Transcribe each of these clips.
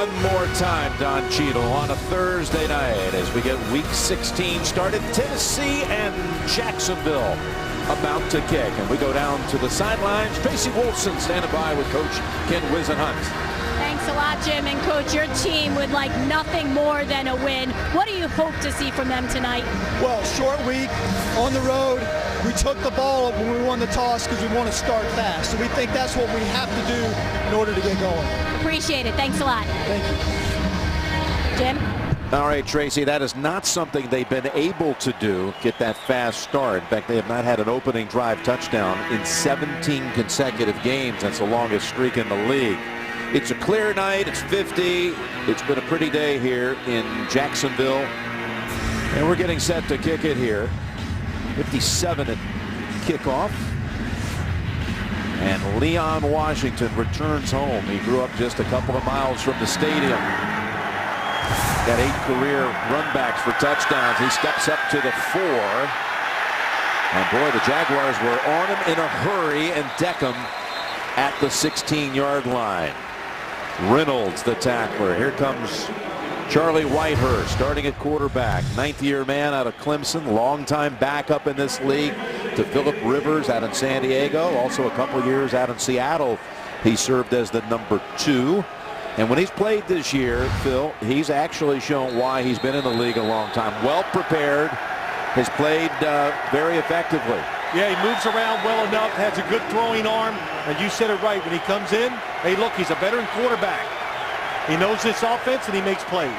one more time, Don Cheadle, on a Thursday night as we get Week 16 started. Tennessee and Jacksonville about to kick. And we go down to the sidelines. Tracy Wolfson standing by with Coach Ken Wisenhunt. Thanks a lot, Jim. And Coach, your team would like nothing more than a win. What do you hope to see from them tonight? Well, short week, on the road. We took the ball up when we won the toss because we want to start fast. So we think that's what we have to do in order to get going. Appreciate it. Thanks a lot. Thank you. Jim? All right, Tracy, that is not something they've been able to do, get that fast start. In fact, they have not had an opening drive touchdown in 17 consecutive games. That's the longest streak in the league. It's a clear night. It's 50. It's been a pretty day here in Jacksonville. And we're getting set to kick it here. 57 at kickoff. And Leon Washington returns home. He grew up just a couple of miles from the stadium. Got 8 career runbacks for touchdowns. He steps up to the 4. And boy, the Jaguars were on him in a hurry and deck him at the 16-yard line. Reynolds, the tackler. Here comes Charlie Whitehurst, starting at quarterback. 9th-year man out of Clemson, longtime backup in this league to Phillip Rivers out in San Diego. Also a couple years out in Seattle. He served as the number 2. And when he's played this year, Phil, he's actually shown why he's been in the league a long time. Well prepared, has played very effectively. Yeah, he moves around well enough, has a good throwing arm, and you said it right. When he comes in, hey, look, he's a veteran quarterback. He knows this offense, and he makes plays.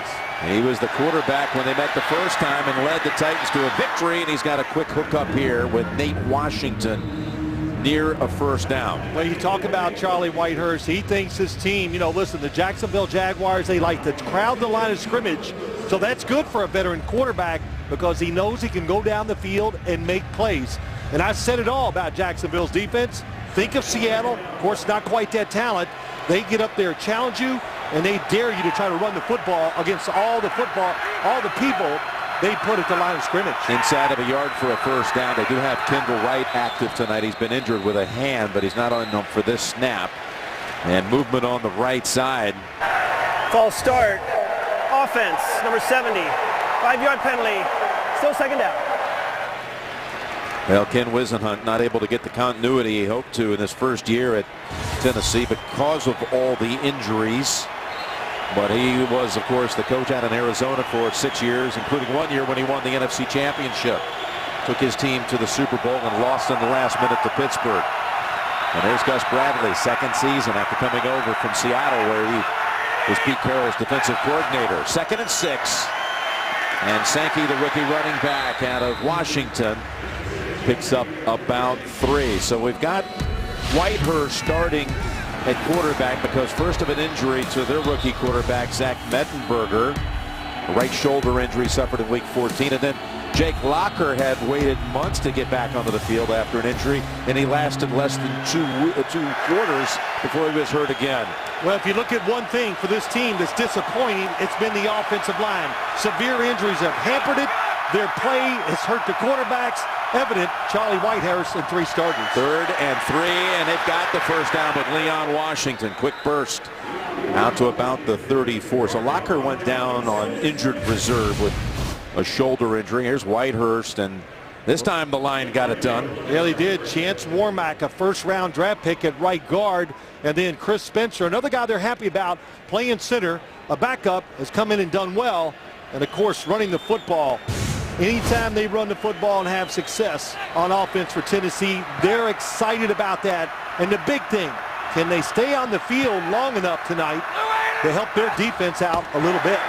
He was the quarterback when they met the first time and led the Titans to a victory, and he's got a quick hookup here with Nate Washington near a first down. Well, you talk about Charlie Whitehurst. He thinks his team, listen, the Jacksonville Jaguars, they like to crowd the line of scrimmage. So that's good for a veteran quarterback because he knows he can go down the field and make plays. And I said it all about Jacksonville's defense. Think of Seattle. Of course, not quite that talent. They get up there, challenge you, and they dare you to try to run the football against all the people they put at the line of scrimmage. Inside of a yard for a first down. They do have Kendall Wright active tonight. He's been injured with a hand, but he's not on them for this snap. And movement on the right side. False start. Offense, number 70. 5-yard penalty. Still second down. Well, Ken Wisenhunt not able to get the continuity he hoped to in his first year at Tennessee because of all the injuries. But he was, of course, the coach out in Arizona for 6 years, including 1 year when he won the NFC Championship. Took his team to the Super Bowl and lost in the last minute to Pittsburgh. And there's Gus Bradley, second season after coming over from Seattle, where he was Pete Carroll's defensive coordinator. 2nd and 6. And Sankey, the rookie running back out of Washington, picks up about 3. So we've got Whitehurst starting at quarterback because first of an injury to their rookie quarterback, Zach Mettenberger. A right shoulder injury suffered in week 14. And then Jake Locker had waited months to get back onto the field after an injury, and he lasted less than two quarters before he was hurt again. Well, if you look at one thing for this team that's disappointing, it's been the offensive line. Severe injuries have hampered it. Their play has hurt the quarterbacks. Evident, Charlie Whitehurst and 3 starters. 3rd and 3, and they've got the first down with Leon Washington. Quick burst out to about the 34. So Locker went down on injured reserve with a shoulder injury. Here's Whitehurst, and this time the line got it done. Yeah, they did. Chance Warmack, a first-round draft pick at right guard, and then Chris Spencer, another guy they're happy about, playing center. A backup has come in and done well, and of course running the football. Anytime they run the football and have success on offense for Tennessee, they're excited about that. And the big thing, can they stay on the field long enough tonight to help their defense out a little bit?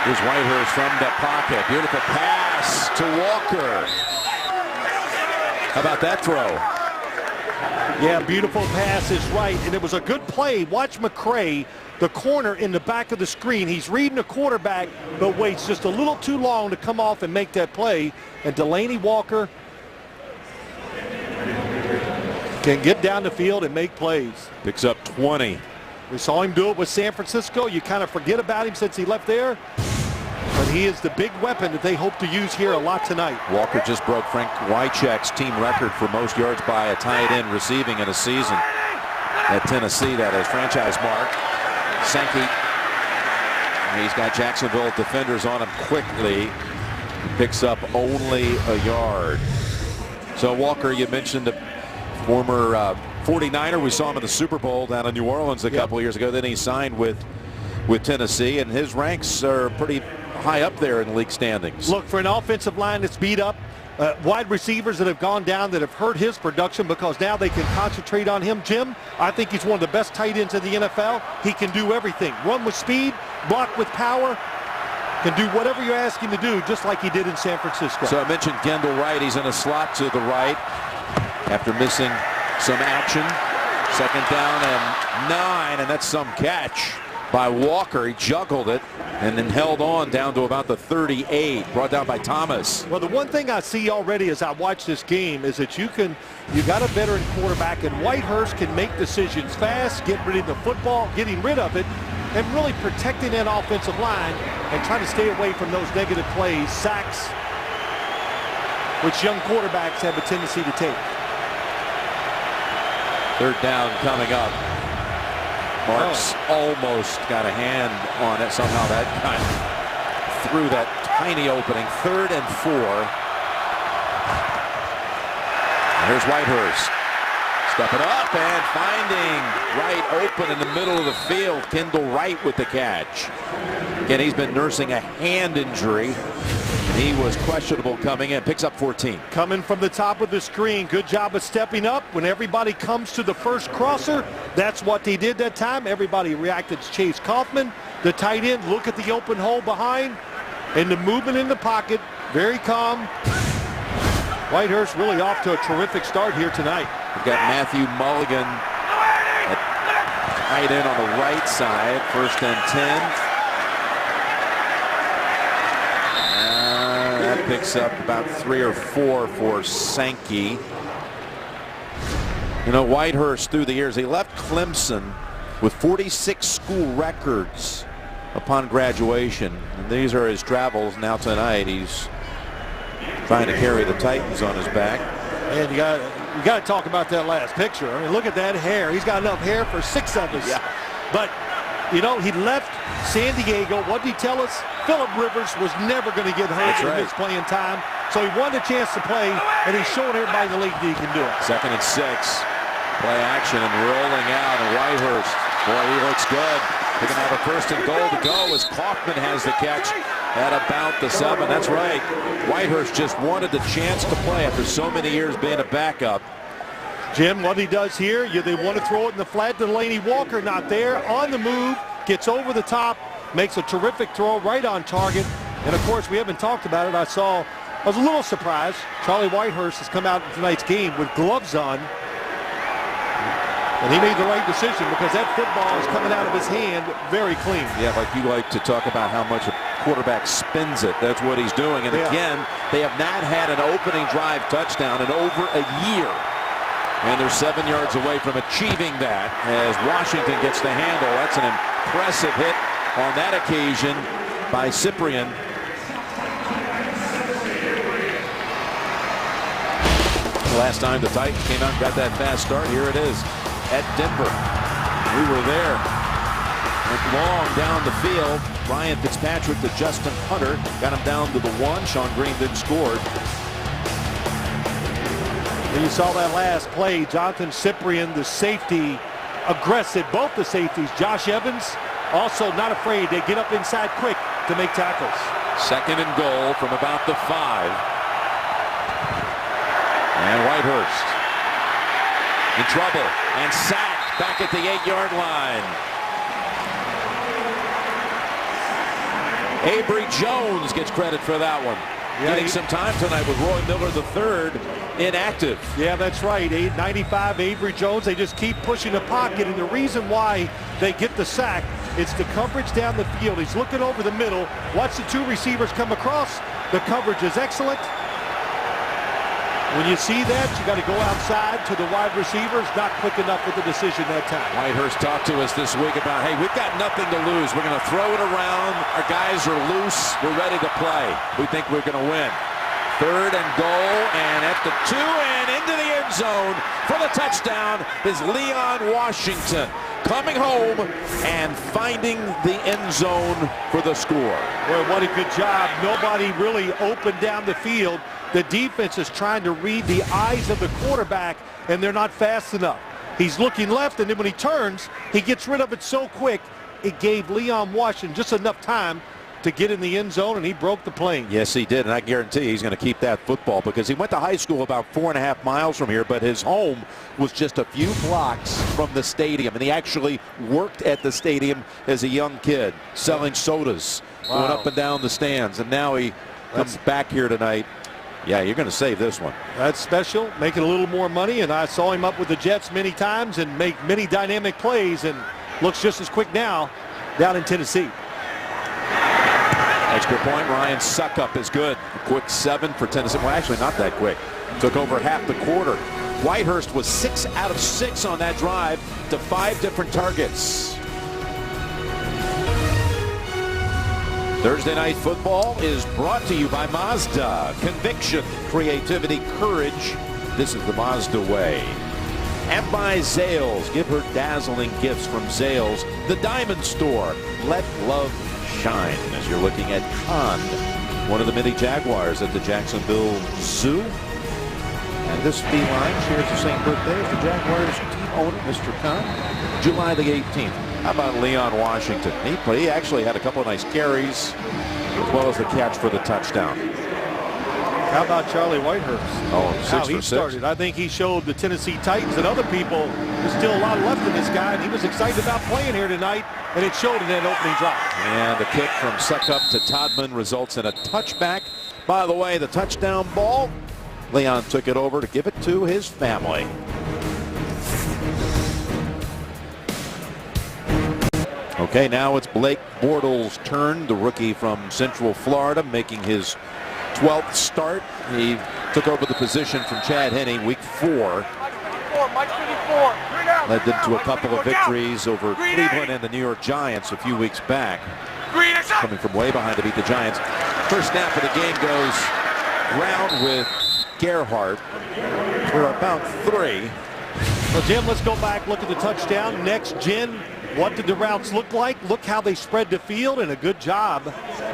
Here's Whitehurst from the pocket. Beautiful pass to Walker. How about that throw? Yeah, beautiful pass is right. And it was a good play. Watch McCray, the corner in the back of the screen. He's reading the quarterback, but waits just a little too long to come off and make that play. And Delaney Walker can get down the field and make plays. Picks up 20. We saw him do it with San Francisco. You kind of forget about him since he left there. But he is the big weapon that they hope to use here a lot tonight. Walker just broke Frank Wycheck's team record for most yards by a tight end receiving in a season at Tennessee. That is franchise mark. Sankey. He's got Jacksonville defenders on him quickly. Picks up only a yard. So Walker, you mentioned the former 49er. We saw him in the Super Bowl down in New Orleans a couple of years ago. Then he signed with Tennessee, and his ranks are pretty high up there in league standings. Look, for an offensive line that's beat up, wide receivers that have gone down that have hurt his production because now they can concentrate on him. Jim, I think he's one of the best tight ends in the NFL. He can do everything. Run with speed, block with power, can do whatever you ask him to do, just like he did in San Francisco. So I mentioned Kendall Wright. He's in a slot to the right after missing some action. 2nd down and 9, and that's some catch by Walker. He juggled it and then held on down to about the 38, brought down by Thomas. Well, the one thing I see already as I watch this game is that you got a veteran quarterback, and Whitehurst can make decisions fast, get rid of the football, getting rid of it, and really protecting that offensive line and trying to stay away from those negative plays, sacks, which young quarterbacks have a tendency to take. 3rd down coming up. Marks almost got a hand on it. Somehow that kind of through that tiny opening. 3rd and 4. And here's Whitehurst. Stepping up and finding Wright open in the middle of the field. Kendall Wright with the catch. Again, he's been nursing a hand injury. And he was questionable coming in. Picks up 14. Coming from the top of the screen. Good job of stepping up. When everybody comes to the first crosser, that's what they did that time. Everybody reacted to Chase Kaufman, the tight end. Look at the open hole behind and the movement in the pocket. Very calm. Whitehurst really off to a terrific start here tonight. We've got Matthew Mulligan at tight end on the right side. 1st and 10. That picks up about 3 or 4 for Sankey. You know, Whitehurst through the years, he left Clemson with 46 school records upon graduation. And these are his travels. Now tonight he's trying to carry the Titans on his back. And you got to talk about that last picture. I mean, look at that hair. He's got enough hair for 6 of us. Yeah. But, you know, he left San Diego. What did he tell us? Phillip Rivers was never going to get hurt in his playing time. So he wanted a chance to play, and he's showing everybody in the league that he can do it. 2nd and 6. Play action and rolling out. And Whitehurst, boy, he looks good. They're going to have a 1st and goal to go as Kaufman has the catch at about the 7. That's right. Whitehurst just wanted the chance to play after so many years being a backup. Jim, what he does here, they want to throw it in the flat to Delaney Walker, not there, on the move, gets over the top, makes a terrific throw right on target. And of course, we haven't talked about it. I was a little surprised. Charlie Whitehurst has come out in tonight's game with gloves on. And he made the right decision because that football is coming out of his hand very clean. Yeah, like you like to talk about how much a quarterback spins it. That's what he's doing. And again, they have not had an opening drive touchdown in over a year. And they're 7 yards away from achieving that as Washington gets the handle. That's an impressive hit on that occasion by Cyprian. Last time the Titans came out and got that fast start, here it is at Denver. We were there. Went long down the field. Ryan Fitzpatrick to Justin Hunter. Got him down to the 1. Sean Green then scored. And you saw that last play. Jonathan Cyprian, the safety, aggressive. Both the safeties. Josh Evans, also not afraid. They get up inside quick to make tackles. 2nd and goal from about the 5. And Whitehurst in trouble and sacked back at the 8-yard line. Avery Jones gets credit for that one. Getting some time tonight with Roy Miller III inactive. Yeah, that's right. 95 Avery Jones. They just keep pushing the pocket, and the reason why they get the sack, it's the coverage down the field. He's looking over the middle. Watch the 2 receivers come across. The coverage is excellent. When you see that, you got to go outside to the wide receivers. Not quick enough with the decision that time. Whitehurst talked to us this week about, hey, we've got nothing to lose. We're going to throw it around. Our guys are loose. We're ready to play. We think we're going to win. 3rd and goal, and at the 2 and into the end zone for the touchdown is Leon Washington. coming home and finding the end zone for the score. Boy, what a good job. Nobody really opened down the field. The defense is trying to read the eyes of the quarterback, and they're not fast enough. He's looking left, and then when he turns, he gets rid of it so quick, it gave Leon Washington just enough time to get in the end zone, and he broke the plane. Yes, he did, and I guarantee he's going to keep that football because he went to high school about 4.5 miles from here, but his home was just a few blocks from the stadium, and he actually worked at the stadium as a young kid, selling sodas, going up and down the stands, and now he comes back here tonight. Yeah, you're going to save this one. That's special, making a little more money, and I saw him up with the Jets many times and make many dynamic plays, and looks just as quick now down in Tennessee. Extra point, Ryan Suckup is good. A quick 7 for Tennessee. Well, actually not that quick. Took over half the quarter. Whitehurst was 6 out of 6 on that drive to 5 different targets. Thursday Night Football is brought to you by Mazda. Conviction, creativity, courage. This is the Mazda way. And by Zales. Give her dazzling gifts from Zales. The Diamond Store. Let love shine. As you're looking at Khan, one of the many Jaguars at the Jacksonville Zoo. And this feline shares the same birthday as the Jaguars team owner, Mr. Khan, July the 18th. How about Leon Washington? He actually had a couple of nice carries, as well as the catch for the touchdown. How about Charlie Whitehurst? Oh, 6 how for he 6. started. I think he showed the Tennessee Titans and other people there's still a lot left in this guy, and he was excited about playing here tonight, and it showed in that opening drive. And the kick from Suckup to Todman results in a touchback. By the way, the touchdown ball, Leon took it over to give it to his family. Okay, now it's Blake Bortles' turn, the rookie from Central Florida, making his 12th start. He took over the position from Chad Henne week 4. Led them to a couple of victories over Cleveland and the New York Giants a few weeks back. Coming from way behind to beat the Giants. First snap of the game goes round with Gerhardt. We're about 3. Well, Jim, let's go back, look at the touchdown. Next gen, what did the routes look like? Look how they spread the field, and a good job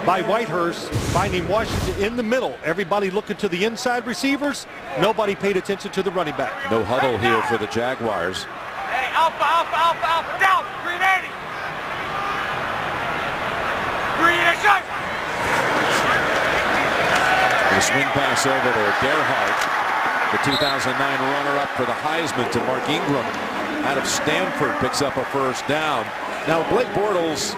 by Whitehurst finding Washington in the middle. Everybody looking to the inside receivers. Nobody paid attention to the running back. No huddle here for the Jaguars. Hey, alpha, alpha, alpha, alpha, down, 380. 380. The swing pass over to Gerhardt, the 2009 runner-up for the Heisman, to Mark Ingram out of Stanford, picks up a first down. Now Blake Bortles'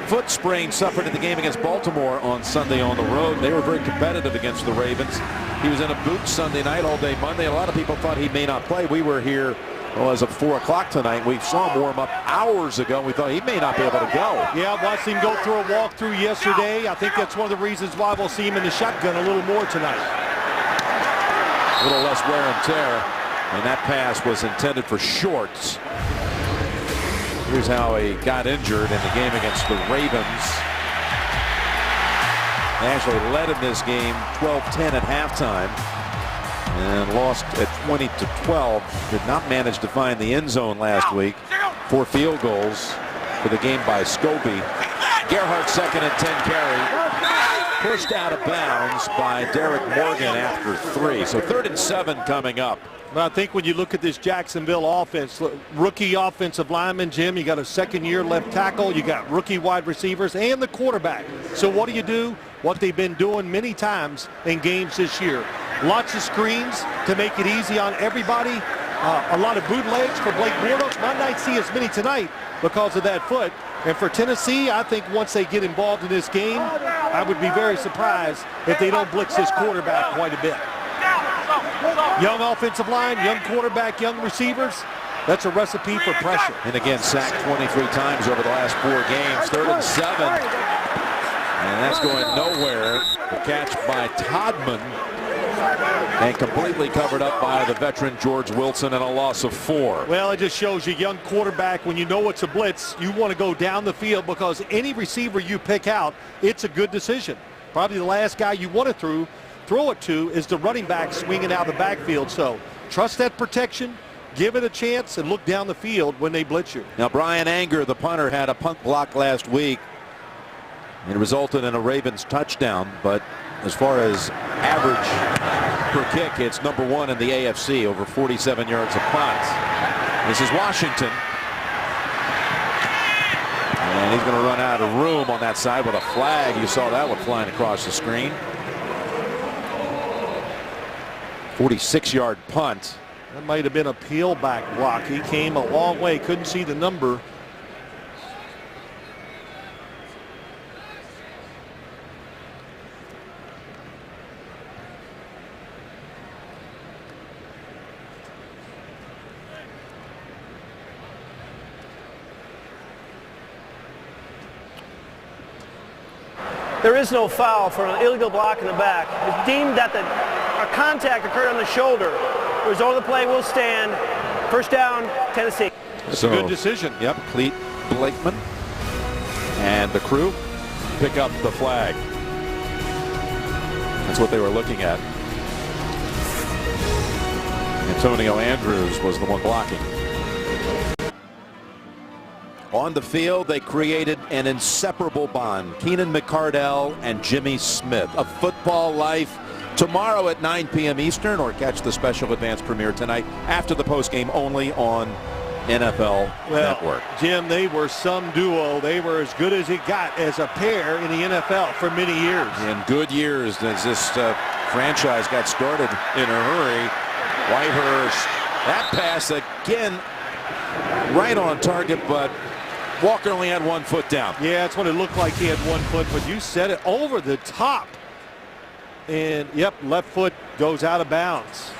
foot sprain suffered in the game against Baltimore on Sunday on the road. They were very competitive against the Ravens. He was in a boot Sunday night, all day Monday. A lot of people thought he may not play. We were here as of 4 o'clock tonight. We saw him warm up hours ago. We thought he may not be able to go. Yeah, I watched him go through a walkthrough yesterday. I think that's one of the reasons why we'll see him in the shotgun a little more tonight. A little less wear and tear. And that pass was intended for shorts. Here's how he got injured in the game against the Ravens. They actually led in this game 12-10 at halftime and lost at 20-12. Did not manage to find the end zone last week. 4 field goals for the game by Scobie. Gerhardt 2nd and 10 carry. Pushed out of bounds by Derek Morgan after 3. So 3rd and 7 coming up. Well, I think when you look at this Jacksonville offense, rookie offensive lineman, Jim, you got a second-year left tackle, you got rookie wide receivers, and the quarterback. So what do? What they've been doing many times in games this year. Lots of screens to make it easy on everybody. A lot of bootlegs for Blake Bortles. Might not see as many tonight because of that foot. And for Tennessee, I think once they get involved in this game, I would be very surprised if they don't blitz this quarterback quite a bit. Young offensive line, young quarterback, young receivers. That's a recipe for pressure. And again, sacked 23 times over the last 4 games. 3rd and 7. And that's going nowhere. The catch by Todman. And completely covered up by the veteran George Wilson, and a loss of 4. Well, it just shows you, young quarterback, when you know it's a blitz, you want to go down the field because any receiver you pick out, it's a good decision. Probably the last guy you want to throw it to is the running back swinging out of the backfield. So trust that protection, give it a chance and look down the field when they blitz you. Now, Brian Anger, the punter, had a punt block last week. It resulted in a Ravens touchdown, but as far as average per kick, it's number 1 in the AFC, over 47 yards a punt. This is Washington. And he's going to run out of room on that side with a flag. You saw that one flying across the screen. 46-yard punt. That might have been a peel back block. He came a long way, couldn't see the number. There is no foul for an illegal block in the back. It's deemed that a contact occurred on the shoulder. The result of the play will stand. First down, Tennessee. That's a good decision. Yep, Cleet Blakeman and the crew pick up the flag. That's what they were looking at. Antonio Andrews was the one blocking. On the field, they created an inseparable bond. Keenan McCardell and Jimmy Smith. A Football Life tomorrow at 9 p.m. Eastern, or catch the special advance premiere tonight after the postgame only on NFL Network. Jim, they were some duo. They were as good as it got as a pair in the NFL for many years. In good years as this franchise got started in a hurry. Whitehurst, that pass again right on target, but Walker only had 1 foot down. Yeah, that's what it looked like. He had 1 foot, but you said it, over the top. And, yep, left foot goes out of bounds.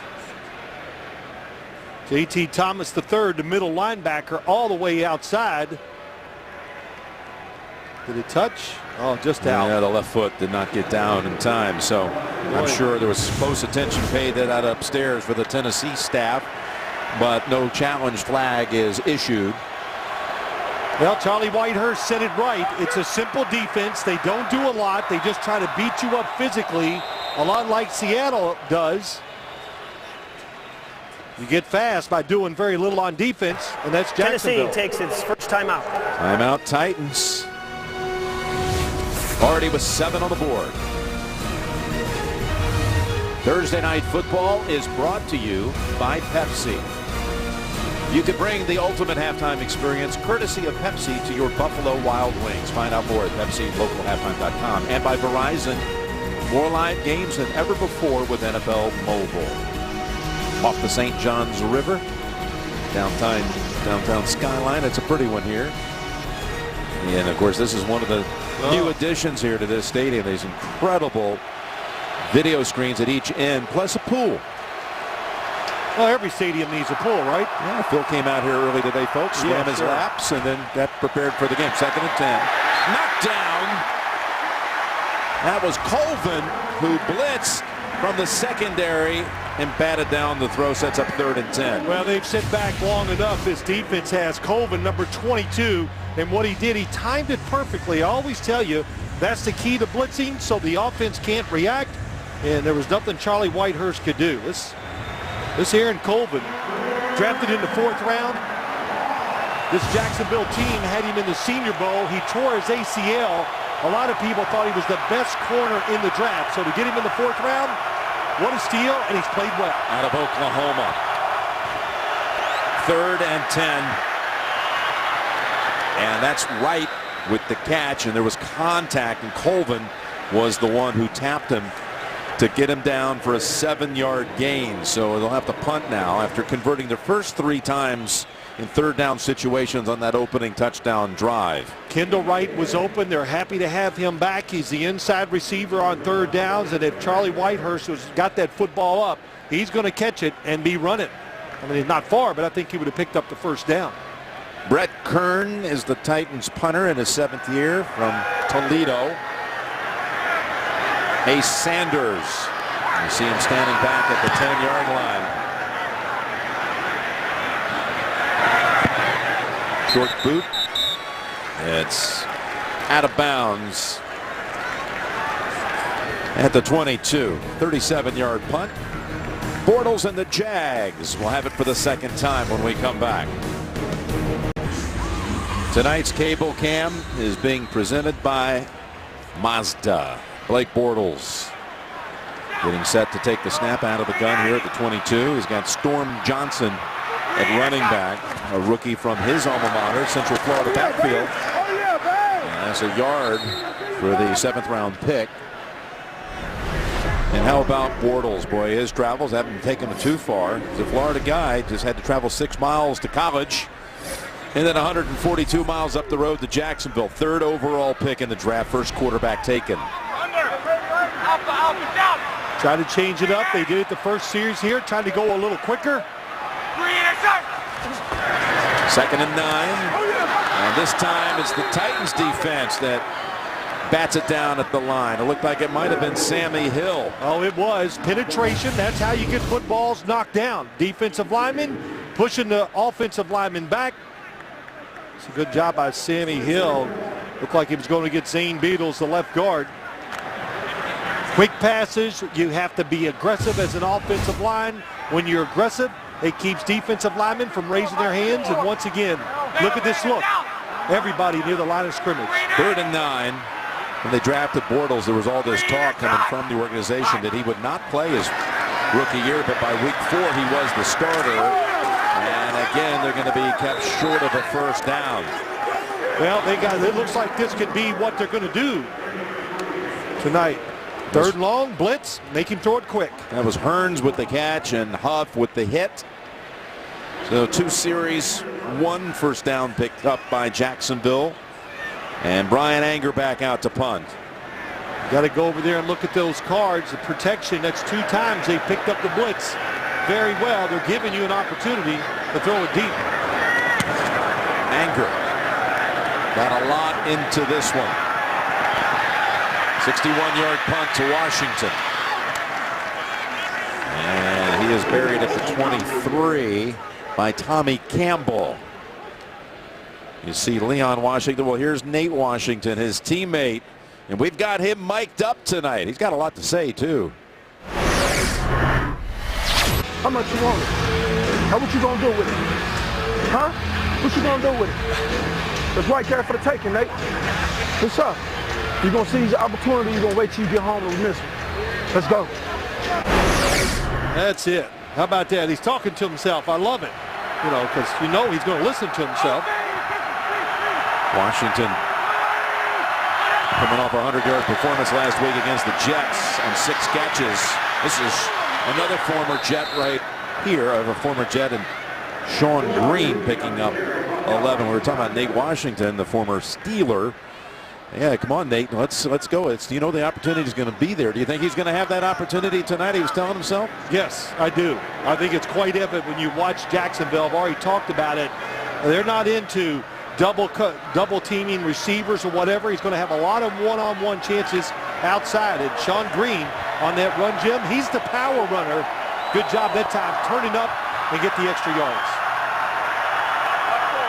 J.T. Thomas III, the middle linebacker, all the way outside. Did it touch? Oh, just out. Yeah, the left foot did not get down in time, so I'm sure there was close attention paid to that upstairs for the Tennessee staff, but no challenge flag is issued. Well, Charlie Whitehurst said it right. It's a simple defense. They don't do a lot. They just try to beat you up physically, a lot like Seattle does. You get fast by doing very little on defense, and that's Jacksonville. Tennessee takes its first timeout. Timeout Titans. Already with 7 on the board. Thursday Night Football is brought to you by Pepsi. You can bring the ultimate halftime experience courtesy of Pepsi to your Buffalo Wild Wings. Find out more at PepsiLocalHalftime.com. And by Verizon, more live games than ever before with NFL Mobile. Off the St. Johns River, downtown skyline. It's a pretty one here. And, of course, this is one of the new additions here to this stadium. These incredible video screens at each end, plus a pool. Well, every stadium needs a pool, right? Yeah, Phil came out here early today, folks. Swam his laps and then got prepared for the game. 2nd and 10. Knocked down. That was Colvin who blitzed from the secondary and batted down the throw. Sets up 3rd and 10. Well, they've sit back long enough. This defense has Colvin, number 22. And what he did, he timed it perfectly. I always tell you, that's the key to blitzing, so the offense can't react. And there was nothing Charlie Whitehurst could do. This Aaron Colvin, drafted in the 4th round. This Jacksonville team had him in the Senior Bowl. He tore his ACL. A lot of people thought he was the best corner in the draft. So to get him in the 4th round, what a steal, and he's played well. Out of Oklahoma. 3rd and 10. And that's right with the catch, and there was contact, and Colvin was the one who tapped him to get him down for a 7-yard gain. So they'll have to punt now after converting their first 3 times in 3rd down situations on that opening touchdown drive. Kendall Wright was open. They're happy to have him back. He's the inside receiver on 3rd downs, and if Charlie Whitehurst has got that football up, he's going to catch it and be running. I mean, he's not far, but I think he would have picked up the 1st down. Brett Kern is the Titans punter in his 7th year from Toledo. Ace Sanders. You see him standing back at the 10-yard line. Short boot. It's out of bounds at the 22. 37-yard punt. Bortles and the Jags will have it for the second time when we come back. Tonight's cable cam is being presented by Mazda. Blake Bortles getting set to take the snap out of the gun here at the 22. He's got Storm Johnson at running back, a rookie from his alma mater, Central Florida backfield. And that's a yard for the 7th round pick. And how about Bortles? Boy, his travels haven't taken him too far. He's a Florida guy, just had to travel 6 miles to college. And then 142 miles up the road to Jacksonville. 3rd overall pick in the draft, first quarterback taken. Try to change it up. They did it the first series here. Trying to go a little quicker. 2nd and 9. And this time it's the Titans defense that bats it down at the line. It looked like it might have been Sammy Hill. Oh, it was. Penetration. That's how you get footballs knocked down. Defensive lineman pushing the offensive lineman back. It's a good job by Sammy Hill. Looked like he was going to get Zane Beadles, the left guard. Quick passes. You have to be aggressive as an offensive line. When you're aggressive, it keeps defensive linemen from raising their hands. And once again, look at this look. Everybody near the line of scrimmage. 3rd and 9. When they drafted Bortles, there was all this talk coming from the organization that he would not play his rookie year, but by week 4 he was the starter. And again, they're going to be kept short of a first down. Well, it looks like this could be what they're going to do tonight. 3rd and long, blitz, make him throw it quick. That was Hearns with the catch and Huff with the hit. So 2 series, 1 first down picked up by Jacksonville. And Brian Anger back out to punt. Got to go over there and look at those cards. The protection, that's 2 times they picked up the blitz very well. They're giving you an opportunity to throw it deep. Anger got a lot into this one. 61-yard punt to Washington. And he is buried at the 23 by Tommy Campbell. You see Leon Washington. Well, here's Nate Washington, his teammate. And we've got him mic'd up tonight. He's got a lot to say, too. How much you want it? How what you gonna do with it? Huh? What you gonna do with it? It's right there for the taking, Nate. What's up? You're gonna seize the opportunity, you're gonna wait till you get home and miss it. Let's go. That's it. How about that? He's talking to himself. I love it. You know, because you know he's going to listen to himself. Washington coming off a 100-yard performance last week against the Jets on 6 catches. This is another former Jet right here, of a former Jet, and Sean Green picking up 11. We were talking about Nate Washington, the former Steeler. Yeah, come on, Nate. Let's go. You know the opportunity is going to be there. Do you think he's going to have that opportunity tonight? He was telling himself. Yes, I do. I think it's quite evident when you watch Jacksonville. I've already talked about it. They're not into double teaming receivers or whatever. He's going to have a lot of one-on-one chances outside. And Sean Green on that run, Jim, he's the power runner. Good job that time, turning up and get the extra yards.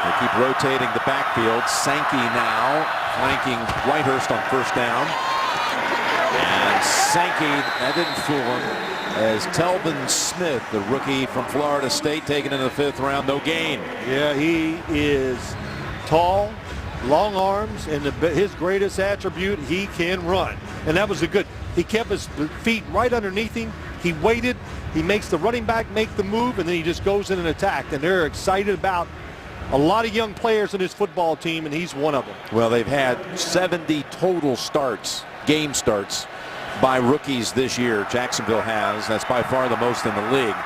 They keep rotating the backfield. Sankey now flanking Whitehurst on first down. And Sankey, that didn't fool him, as Telvin Smith, the rookie from Florida State, taken in the 5th round, no gain. Yeah, he is tall, long arms, and his greatest attribute, he can run. And that was a good, he kept his feet right underneath him. He waited, he makes the running back make the move, and then he just goes in and attack. And they're excited about a lot of young players in his football team, and he's one of them. Well, they've had 70 total starts, game starts, by rookies this year. Jacksonville has. That's by far the most in the league.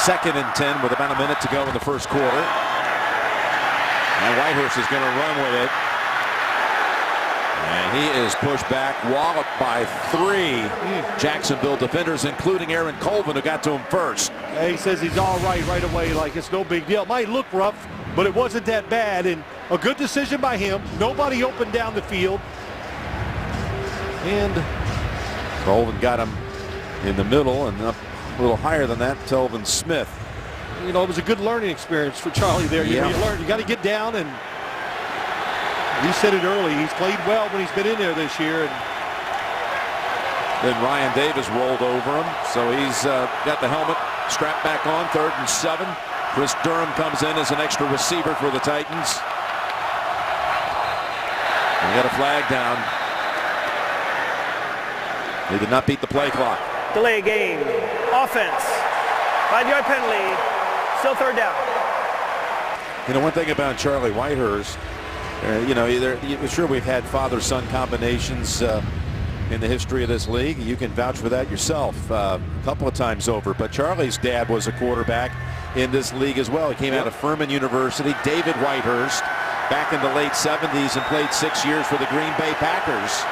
2nd and 10 with about a minute to go in the first quarter. And Whitehurst is going to run with it. And he is pushed back, walloped by 3 Jacksonville defenders, including Aaron Colvin, who got to him first. He says he's all right away, like it's no big deal. It might look rough, but it wasn't that bad. And a good decision by him. Nobody open down the field. And Colvin got him in the middle, and up a little higher than that, Telvin Smith. You know, it was a good learning experience for Charlie there. You got to get down, and you said it early. He's played well when he's been in there this year. And Then Ryan Davis rolled over him, so he's got the helmet strapped back on. 3rd and 7. Chris Durham comes in as an extra receiver for the Titans. He got a flag down. They did not beat the play clock. Delay game. Offense. 5-yard penalty. Still 3rd down. You know, one thing about Charlie Whitehurst, you know, sure we've had father-son combinations in the history of this league. You can vouch for that yourself a couple of times over. But Charlie's dad was a quarterback in this league as well. He came out of Furman University. David Whitehurst, back in the late 70s, and played 6 years for the Green Bay Packers.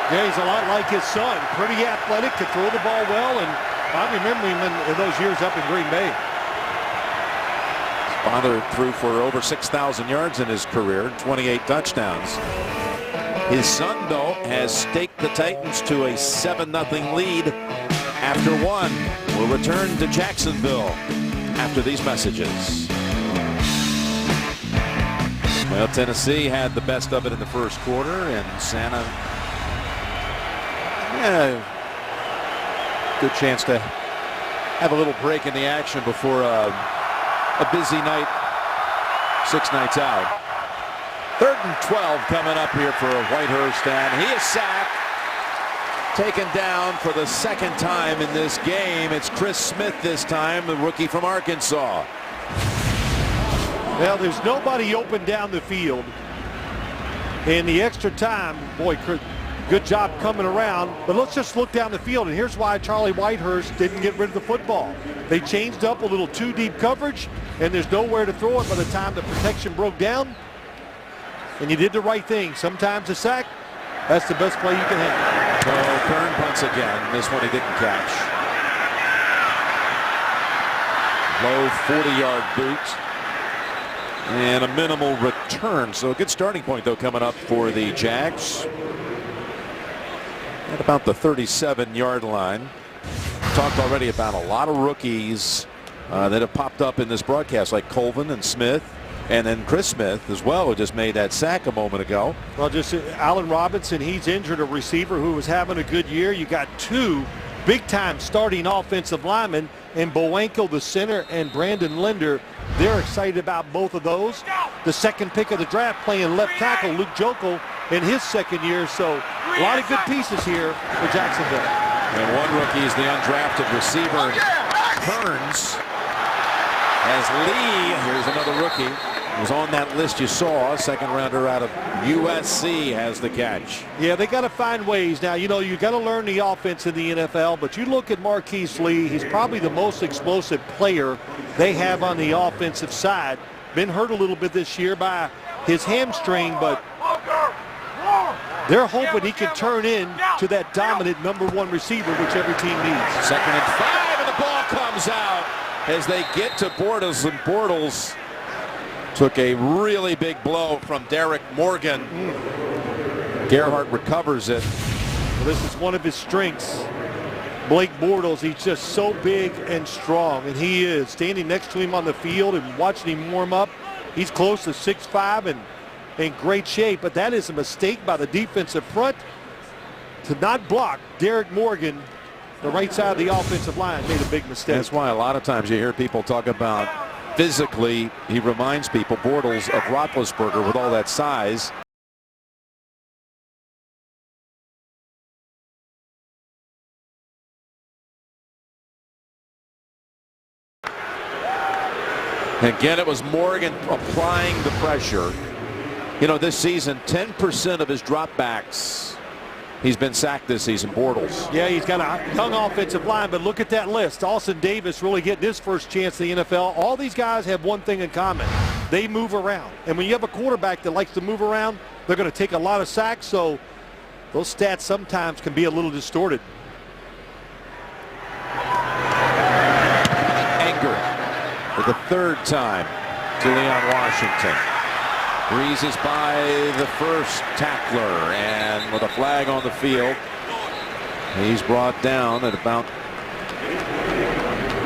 Yeah, he's a lot like his son. Pretty athletic, could throw the ball well, and I remember him in those years up in Green Bay. His father threw for over 6,000 yards in his career, 28 touchdowns. His son, though, has staked the Titans to a 7-0 lead after one. We'll return to Jacksonville after these messages. Well, Tennessee had the best of it in the first quarter, and Santa, good chance to have a little break in the action before a busy night, 6 nights out. 3rd and 12 coming up here for Whitehurst, and he is sacked. Taken down for the 2nd time in this game. It's Chris Smith this time, the rookie from Arkansas. Well, there's nobody open down the field. In the extra time, boy, good job coming around. But let's just look down the field, and here's why Charlie Whitehurst didn't get rid of the football. They changed up a little too deep coverage, and there's nowhere to throw it by the time the protection broke down. And you did the right thing. Sometimes a sack, that's the best play you can have. So Kern punts again. This one he didn't catch. Low 40-yard boot. And a minimal return. So a good starting point, though, coming up for the Jags. At about the 37-yard line. Talked already about a lot of rookies that have popped up in this broadcast, like Colvin and Smith. And then Chris Smith as well, who just made that sack a moment ago. Well, just Allen Robinson, he's injured, a receiver who was having a good year. You got 2 big-time starting offensive linemen, and Bowenko, the center, and Brandon Linder. They're excited about both of those. The 2nd pick of the draft playing left tackle, Luke Jokel, in his 2nd year. So a lot of good pieces here for Jacksonville. And one rookie is the undrafted receiver, Kearns. As Lee, here's another rookie, was on that list you saw. 2nd rounder out of USC has the catch. Yeah, they got to find ways. Now, you know, you got to learn the offense in the NFL, but you look at Marquise Lee, he's probably the most explosive player they have on the offensive side. Been hurt a little bit this year by his hamstring, but they're hoping he can turn in to that dominant #1 receiver, which every team needs. 2nd and 5, and the ball comes out as they get to Bortles, and Bortles took a really big blow from Derek Morgan. Gerhart recovers it. Well, this is one of his strengths. Blake Bortles, he's just so big and strong, and he is. Standing next to him on the field and watching him warm up, he's close to 6'5" and in great shape, but that is a mistake by the defensive front to not block Derek Morgan. The right side of the offensive line made a big mistake. That's why a lot of times you hear people talk about physically, he reminds people, Bortles, of Roethlisberger with all that size. Again, it was Morgan applying the pressure. You know, this season, 10% of his dropbacks, he's been sacked this season, Bortles. Yeah, he's got a young offensive line, but look at that list. Austin Davis really getting his first chance in the NFL. All these guys have one thing in common. They move around. And when you have a quarterback that likes to move around, they're going to take a lot of sacks, so those stats sometimes can be a little distorted. Anger for the 3rd time to Leon Washington. Breezes by the first tackler, and with a flag on the field, he's brought down at about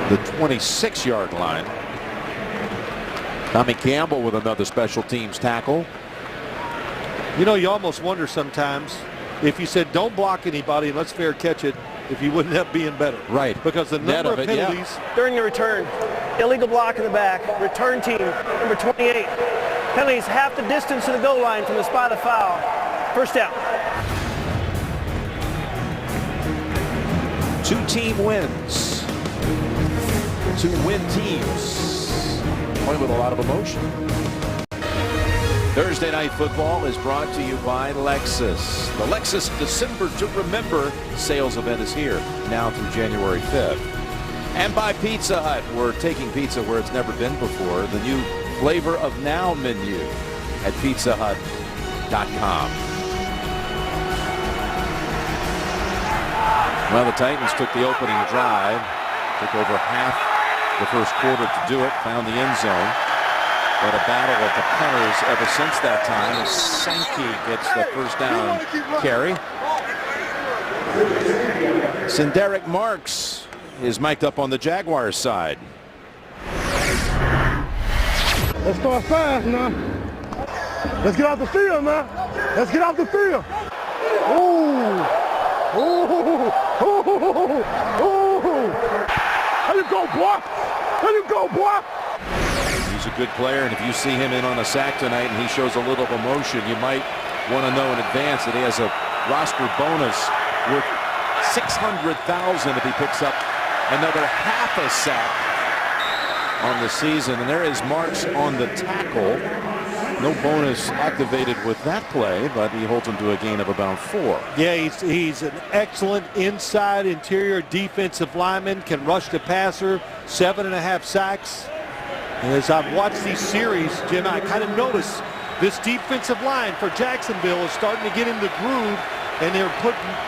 the 26-yard line. Tommy Campbell with another special teams tackle. You know, you almost wonder sometimes if you said don't block anybody and let's fair catch it, if you wouldn't end up being better. Right. Because the number of penalties. During the return, illegal block in the back, return team, number 28. Penalties half the distance to the goal line from the spot of foul. First down. 2-team wins. 2 win teams. Playing with a lot of emotion. Thursday Night Football is brought to you by Lexus. The Lexus December to Remember sales event is here now through January 5th. And by Pizza Hut. We're taking pizza where it's never been before. The new Flavor of Now menu at pizzahut.com. Well, the Titans took the opening drive. Took over half the first quarter to do it. Found the end zone. But a battle of the punters ever since that time as Sankey gets the first down carry. Sinderic Marks is mic'd up on the Jaguars side. Let's start fast now. Let's get off the field now. Let's get off the field. Ooh. Ooh. Ooh. Ooh. There you go, boy. There you go, boy. He's a good player, and if you see him in on a sack tonight and he shows a little emotion, you might want to know in advance that he has a roster bonus worth $600,000 if he picks up another half a sack on the season. And there is Marks on the tackle. No bonus activated with that play, but he holds him to a gain of about 4. Yeah, he's an excellent inside interior defensive lineman, can rush the passer, 7.5 sacks. And as I've watched these series, Jim, I kind of noticed this defensive line for Jacksonville is starting to get in the groove, and they're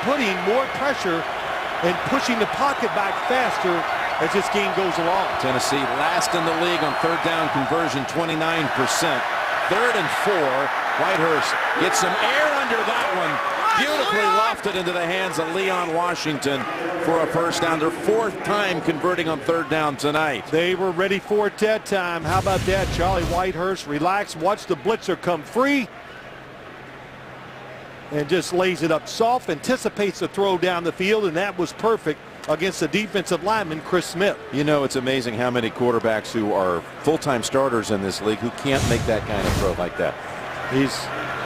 putting more pressure and pushing the pocket back faster as this game goes along. Tennessee last in the league on third down conversion, 29%. 3rd and 4. Whitehurst gets some air under that one. Beautifully lofted into the hands of Leon Washington for a first down. Their 4th time converting on third down tonight. They were ready for it that time. How about that? Charlie Whitehurst relax, watch the blitzer come free, and just lays it up soft, anticipates the throw down the field, and that was perfect against the defensive lineman, Chris Smith. You know, it's amazing how many quarterbacks who are full-time starters in this league who can't make that kind of throw like that.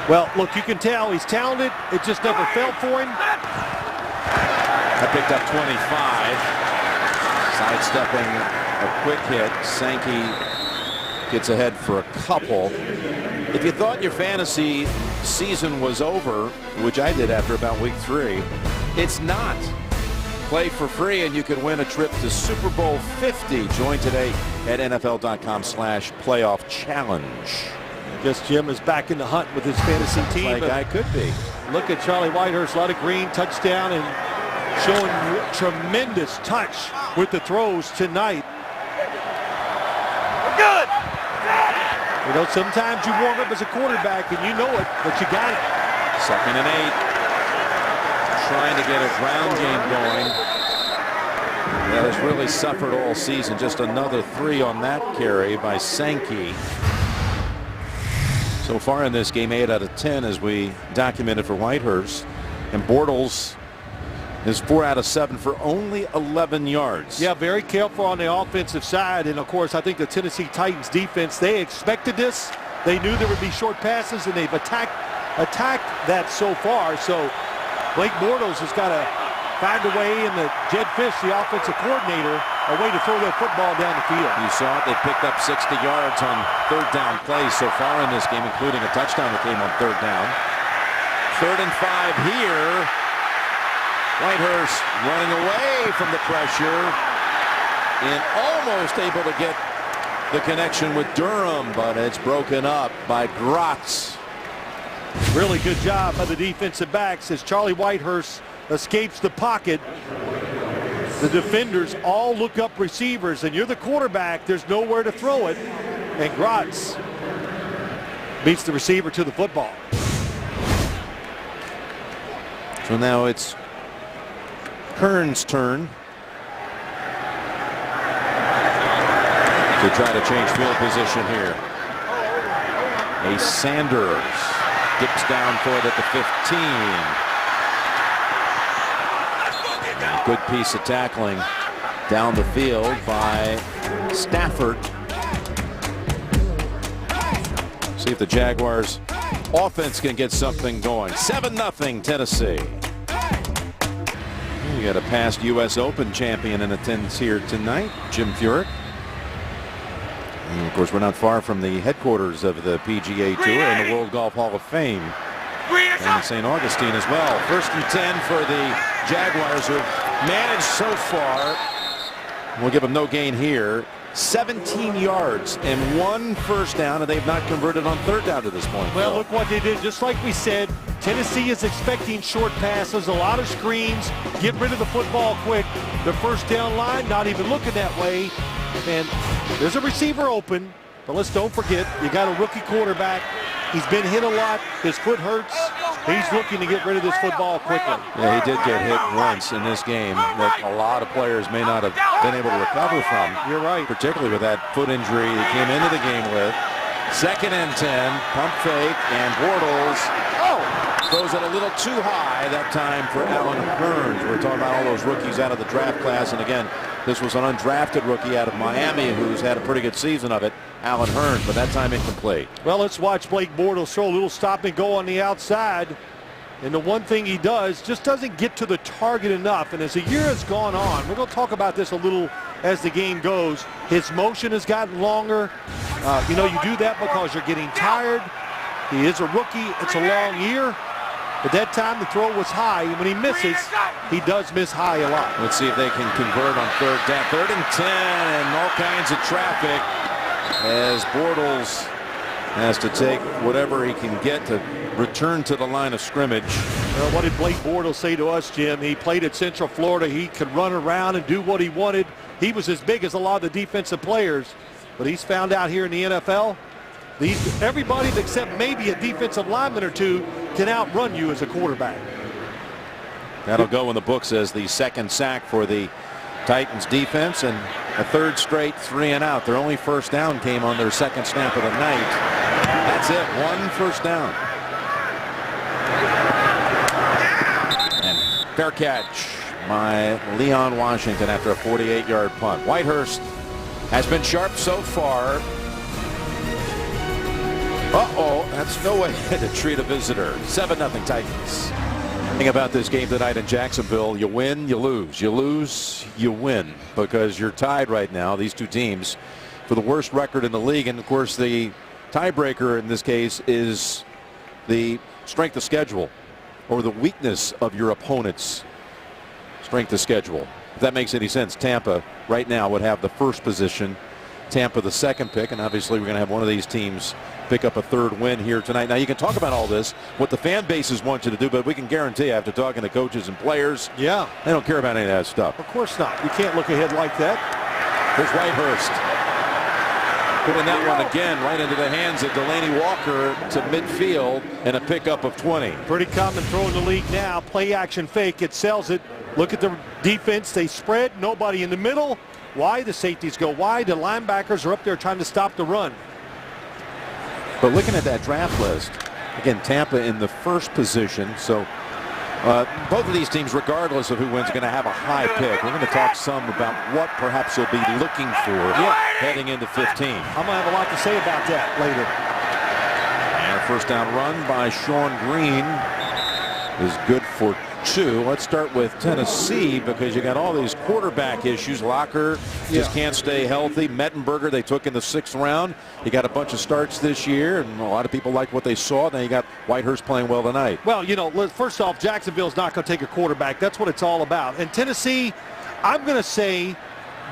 Well, look, you can tell he's talented. It just never felt for him. I picked up 25. Sidestepping a quick hit. Sankey gets ahead for a couple. If you thought your fantasy season was over, which I did after about week 3, it's not. Play for free and you can win a trip to Super Bowl 50. Join today at NFL.com/playoff challenge. I guess Jim is back in the hunt with his fantasy team. Like I could be. Look at Charlie Whitehurst, a lot of green, touchdown, and showing tremendous touch with the throws tonight. We're good. You know, sometimes you warm up as a quarterback and you know it, but you got it. 2nd and 8. Trying to get a ground game going. That has really suffered all season. Just another 3 on that carry by Sankey. So far in this game, 8 out of 10 as we documented for Whitehurst. And Bortles is 4 out of 7 for only 11 yards. Yeah, very careful on the offensive side. And, of course, I think the Tennessee Titans defense, they expected this. They knew there would be short passes, and they've attacked that so far. So Blake Bortles has got to find a way, and Jed Fish, the offensive coordinator, a way to throw that football down the field. You saw it. They picked up 60 yards on third down plays so far in this game, including a touchdown that came on third down. 3rd and 5 here. Whitehurst running away from the pressure and almost able to get the connection with Durham, but it's broken up by Gratz. Really good job by the defensive backs as Charlie Whitehurst escapes the pocket. The defenders all look up receivers, and you're the quarterback. There's nowhere to throw it. And Gratz beats the receiver to the football. So now it's Kern's turn to try to change field position here. A Sanders dips down for it at the 15. Good piece of tackling down the field by Stafford. See if the Jaguars offense can get something going. 7-0 Tennessee. You got a past U.S. Open champion in attendance here tonight, Jim Furyk. And of course, we're not far from the headquarters of the PGA Tour and the World Golf Hall of Fame in St. Augustine as well. 1st and 10 for the Jaguars, who have managed so far. We'll give them no gain here. 17 yards and 1 first down, and they've not converted on 3rd down to this point. Well, look what they did. Just like we said, Tennessee is expecting short passes, a lot of screens, get rid of the football quick. The first down line, not even looking that way. And there's a receiver open, but don't forget, you got a rookie quarterback. He's been hit a lot. His foot hurts. He's looking to get rid of this football quickly. Yeah, he did get hit once in this game that a lot of players may not have been able to recover from. You're right. Particularly with that foot injury he came into the game with. 2nd and 10, pump fake, and Bortles throws it a little too high that time for Alan Hearns. We're talking about all those rookies out of the draft class, and again, this was an undrafted rookie out of Miami who's had a pretty good season of it, Alan Hearns, but that time incomplete. Well, let's watch Blake Bortles throw a little stop and go on the outside. And the one thing he does, just doesn't get to the target enough. And as the year has gone on, we're going to talk about this a little as the game goes. His motion has gotten longer. You do that because you're getting tired. He is a rookie. It's a long year. But that time the throw was high. And when he misses, he does miss high a lot. Let's see if they can convert on 3rd down. 3rd and 10, and all kinds of traffic as Bortles has to take whatever he can get to return to the line of scrimmage. Well, what did Blake Bortles say to us, Jim? He played at Central Florida. He could run around and do what he wanted. He was as big as a lot of the defensive players. But he's found out here in the NFL, everybody except maybe a defensive lineman or two can outrun you as a quarterback. That'll go in the books as the 2nd sack for the Titans defense, and a 3rd straight 3 and out. Their only first down came on their 2nd snap of the night. That's it, 1 first down. And fair catch by Leon Washington after a 48-yard punt. Whitehurst has been sharp so far. That's no way to treat a visitor. 7-0 Titans. Thing about this game tonight in Jacksonville, you win, you lose. You lose, you win, because you're tied right now, these two teams, for the worst record in the league. And of course, the tiebreaker in this case is the strength of schedule, or the weakness of your opponent's strength of schedule. If that makes any sense, Tampa right now would have the 1st position, Tampa the 2nd pick, and obviously we're going to have one of these teams pick up a 3rd win here tonight. Now, you can talk about all this, what the fan bases want you to do, but we can guarantee after talking to coaches and players, they don't care about any of that stuff. Of course not. You can't look ahead like that. Here's Whitehurst putting that one again right into the hands of Delaney Walker to midfield, and a pickup of 20. Pretty common throw in the league now. Play action fake. It sells it. Look at the defense. They spread. Nobody in the middle. Why? The safeties go wide. The linebackers are up there trying to stop the run. But looking at that draft list, again, Tampa in the 1st position. So both of these teams, regardless of who wins, are going to have a high pick. We're going to talk some about what perhaps they'll be looking for heading into 15. I'm going to have a lot to say about that later. And a 1st down run by Sean Green is good for 2. Let's start with Tennessee, because you got all these quarterback issues. Locker just can't stay healthy. Mettenberger they took in the 6th round. You got a bunch of starts this year, and a lot of people like what they saw. Now you got Whitehurst playing well tonight. Well, first off, Jacksonville's not going to take a quarterback. That's what it's all about. And Tennessee, I'm going to say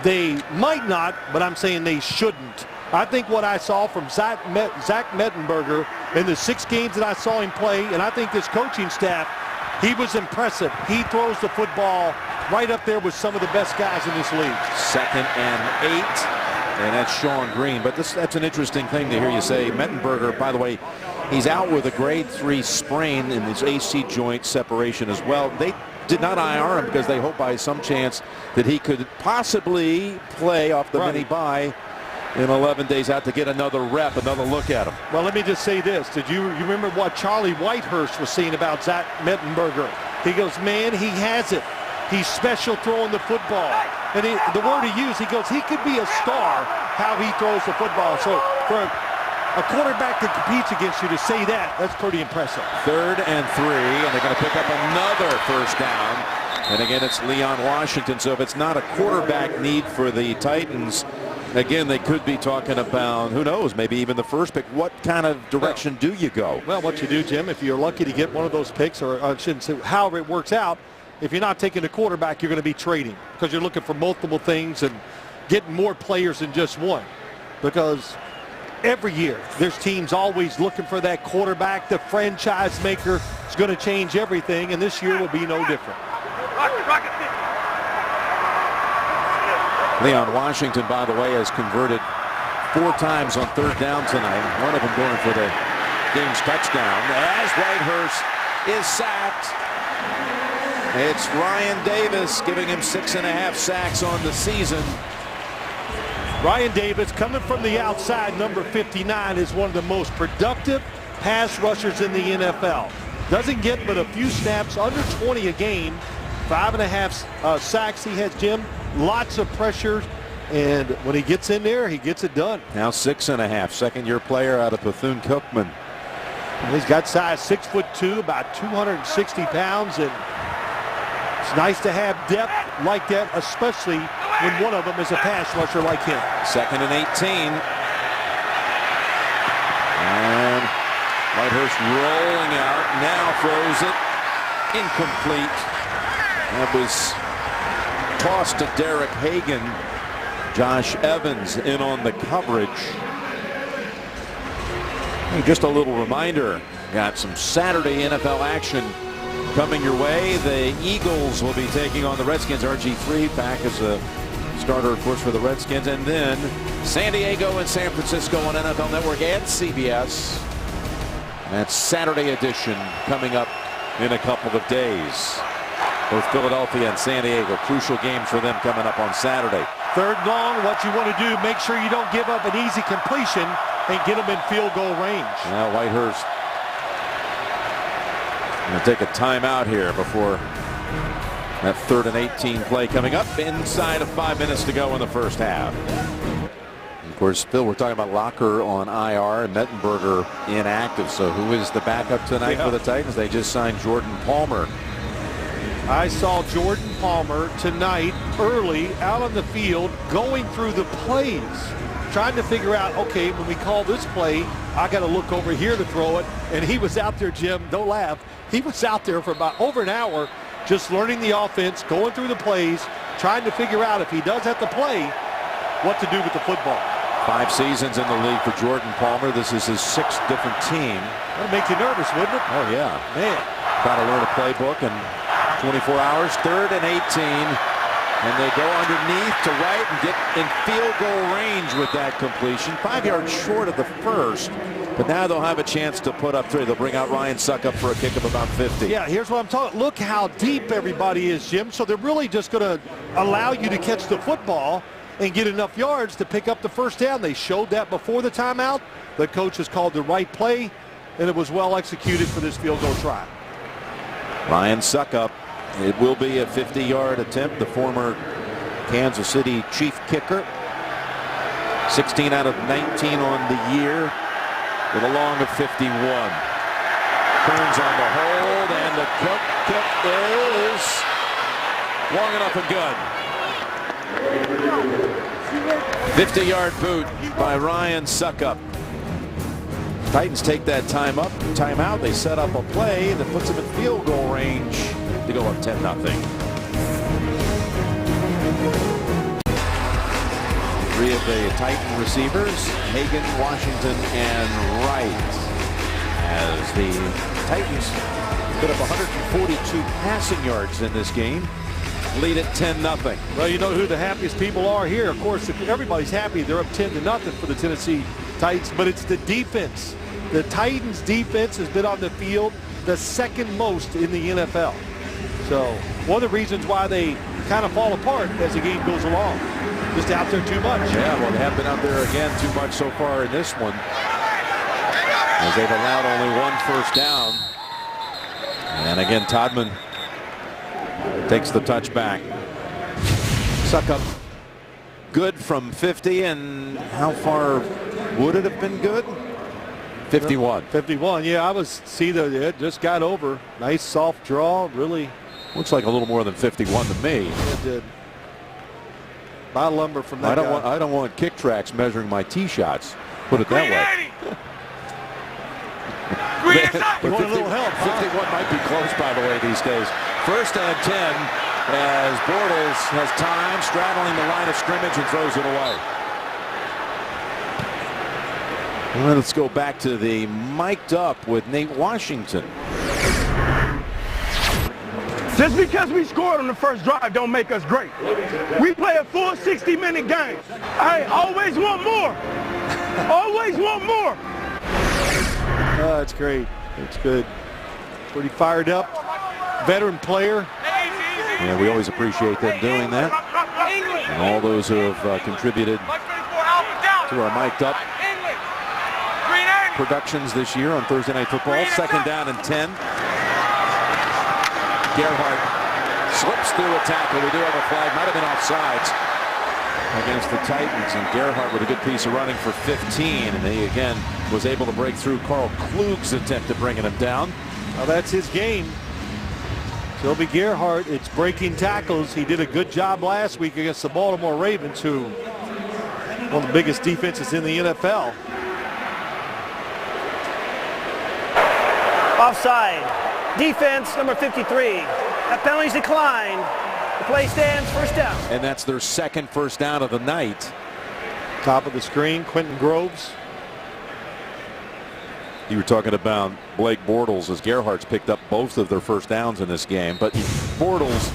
they might not, but I'm saying they shouldn't. I think what I saw from Zach Mettenberger in the 6 games that I saw him play, and I think this coaching staff, he was impressive. He throws the football right up there with some of the best guys in this league. 2nd and 8, and that's Sean Green. But that's an interesting thing to hear you say. Mettenberger, by the way, he's out with a grade 3 sprain in his AC joint separation as well. They did not IR him because they hope by some chance that he could possibly play off the mini bye in 11 days out to get another rep, another look at him. Well, let me just say this. Did you remember what Charlie Whitehurst was saying about Zach Mettenberger? He goes, man, he has it. He's special throwing the football. And the word he used, he goes, he could be a star how he throws the football. So for a quarterback that competes against you to say that, that's pretty impressive. 3rd and 3, and they're going to pick up another first down. And again, it's Leon Washington. So if it's not a quarterback need for the Titans, again, they could be talking about, who knows, maybe even the first pick. What kind of direction do you go? Well, what you do, Jim, if you're lucky to get one of those picks, or I shouldn't say, however it works out, if you're not taking a quarterback, you're going to be trading because you're looking for multiple things and getting more players than just one. Because every year, there's teams always looking for that quarterback. The franchise maker is going to change everything, and this year will be no different. Leon Washington, by the way, has converted 4 times on 3rd down tonight. One of them going for the game's touchdown. As Whitehurst is sacked, it's Ryan Davis giving him 6.5 sacks on the season. Ryan Davis, coming from the outside, number 59, is one of the most productive pass rushers in the NFL. Doesn't get but a few snaps, under 20 a game. 5.5 sacks he has, Jim. Lots of pressure, and when he gets in there, he gets it done. Now 6.5, second-year player out of Bethune-Cookman. And he's got size, 6'2", about 260 pounds, and it's nice to have depth like that, especially when one of them is a pass rusher like him. 2nd and 18. And Whitehurst rolling out, now throws it incomplete. That was tossed to Derek Hagan. Josh Evans in on the coverage. Hey, just a little reminder, got some Saturday NFL action coming your way. The Eagles will be taking on the Redskins. RG3 back as a starter, of course, for the Redskins. And then San Diego and San Francisco on NFL Network and CBS. That's Saturday edition coming up in a couple of days. Both Philadelphia and San Diego, crucial games for them coming up on Saturday. 3rd long, what you want to do, make sure you don't give up an easy completion and get them in field goal range. Now Whitehurst going to take a timeout here before that 3rd and 18 play coming up inside of 5 minutes to go in the first half. Of course, Phil, we're talking about Locker on IR and Mettenberger inactive. So who is the backup tonight for the Titans? They just signed Jordan Palmer. I saw Jordan Palmer tonight early out on the field going through the plays, trying to figure out, okay, when we call this play, I got to look over here to throw it. And he was out there, Jim, don't laugh. He was out there for about over an hour just learning the offense, going through the plays, trying to figure out if he does have to play, what to do with the football. 5 seasons in the league for Jordan Palmer. This is his 6th different team. That'll make you nervous, wouldn't it? Oh, yeah. Man. Got to learn a playbook in 24 hours. 3rd and 18. And they go underneath to right and get in field goal range with that completion. 5 yards short of the first. But now they'll have a chance to put up 3. They'll bring out Ryan Suckup for a kick of about 50. Yeah, here's what I'm talking. Look how deep everybody is, Jim. So they're really just going to allow you to catch the football and get enough yards to pick up the first down. They showed that before the timeout. The coach has called the right play, and it was well executed for this field goal try. Ryan Suckup. It will be a 50-yard attempt. The former Kansas City Chief kicker. 16 out of 19 on the year with a long of 51. Turns on the hold, and the kick is long enough and good. 50-yard boot by Ryan Suckup. Titans take that timeout. They set up a play that puts them in field goal range to go up 10-0. 3 of the Titan receivers, Hagan, Washington, and Wright, as the Titans put up 142 passing yards in this game. Lead at 10-0. Well, you know who the happiest people are here. Of course, everybody's happy. They're up 10-0 for the Tennessee Titans, but it's the defense. The Titans defense has been on the field the second most in the NFL. So one of the reasons why they kind of fall apart as the game goes along. Just out there too much. Yeah, well, they have been out there again too much so far in this one, as they've allowed only 1 first down. And again, Todman Takes the touch back. Suckup good from 50, and how far would it have been good? 51. 51, yeah, I was, see that it just got over. Nice soft draw, really. Looks like a little more than 51 to me. It did. My lumber from that I don't want kick tracks measuring my tee shots. Put it that way. You want a little help, 51 might be close, by the way, these days. First and 10 as Bortles has time, straddling the line of scrimmage and throws it away. Well, let's go back to the mic'd up with Nate Washington. Just because we scored on the first drive don't make us great. We play a full 60-minute game. I always want more. Always want more. Oh, that's great. That's good. Pretty fired up. Veteran player. Yeah, we always appreciate them doing that. And all those who have contributed to our mic'd up productions this year on Thursday Night Football. Second down and 10. Gerhardt slips through a tackle. We do have a flag. Might have been offsides against the Titans. And Gerhardt with a good piece of running for 15. And he again was able to break through Carl Klug's attempt at bringing him down. Well, that's his game. Shelby Gerhardt, it's breaking tackles. He did a good job last week against the Baltimore Ravens, who one of the biggest defenses in the NFL. Offside. Defense, number 53. That penalty's declined. The play stands, first down. And that's their second first down of the night. Top of the screen, Quentin Groves. You were talking about Blake Bortles as Gerhardt's picked up both of their first downs in this game. But Bortles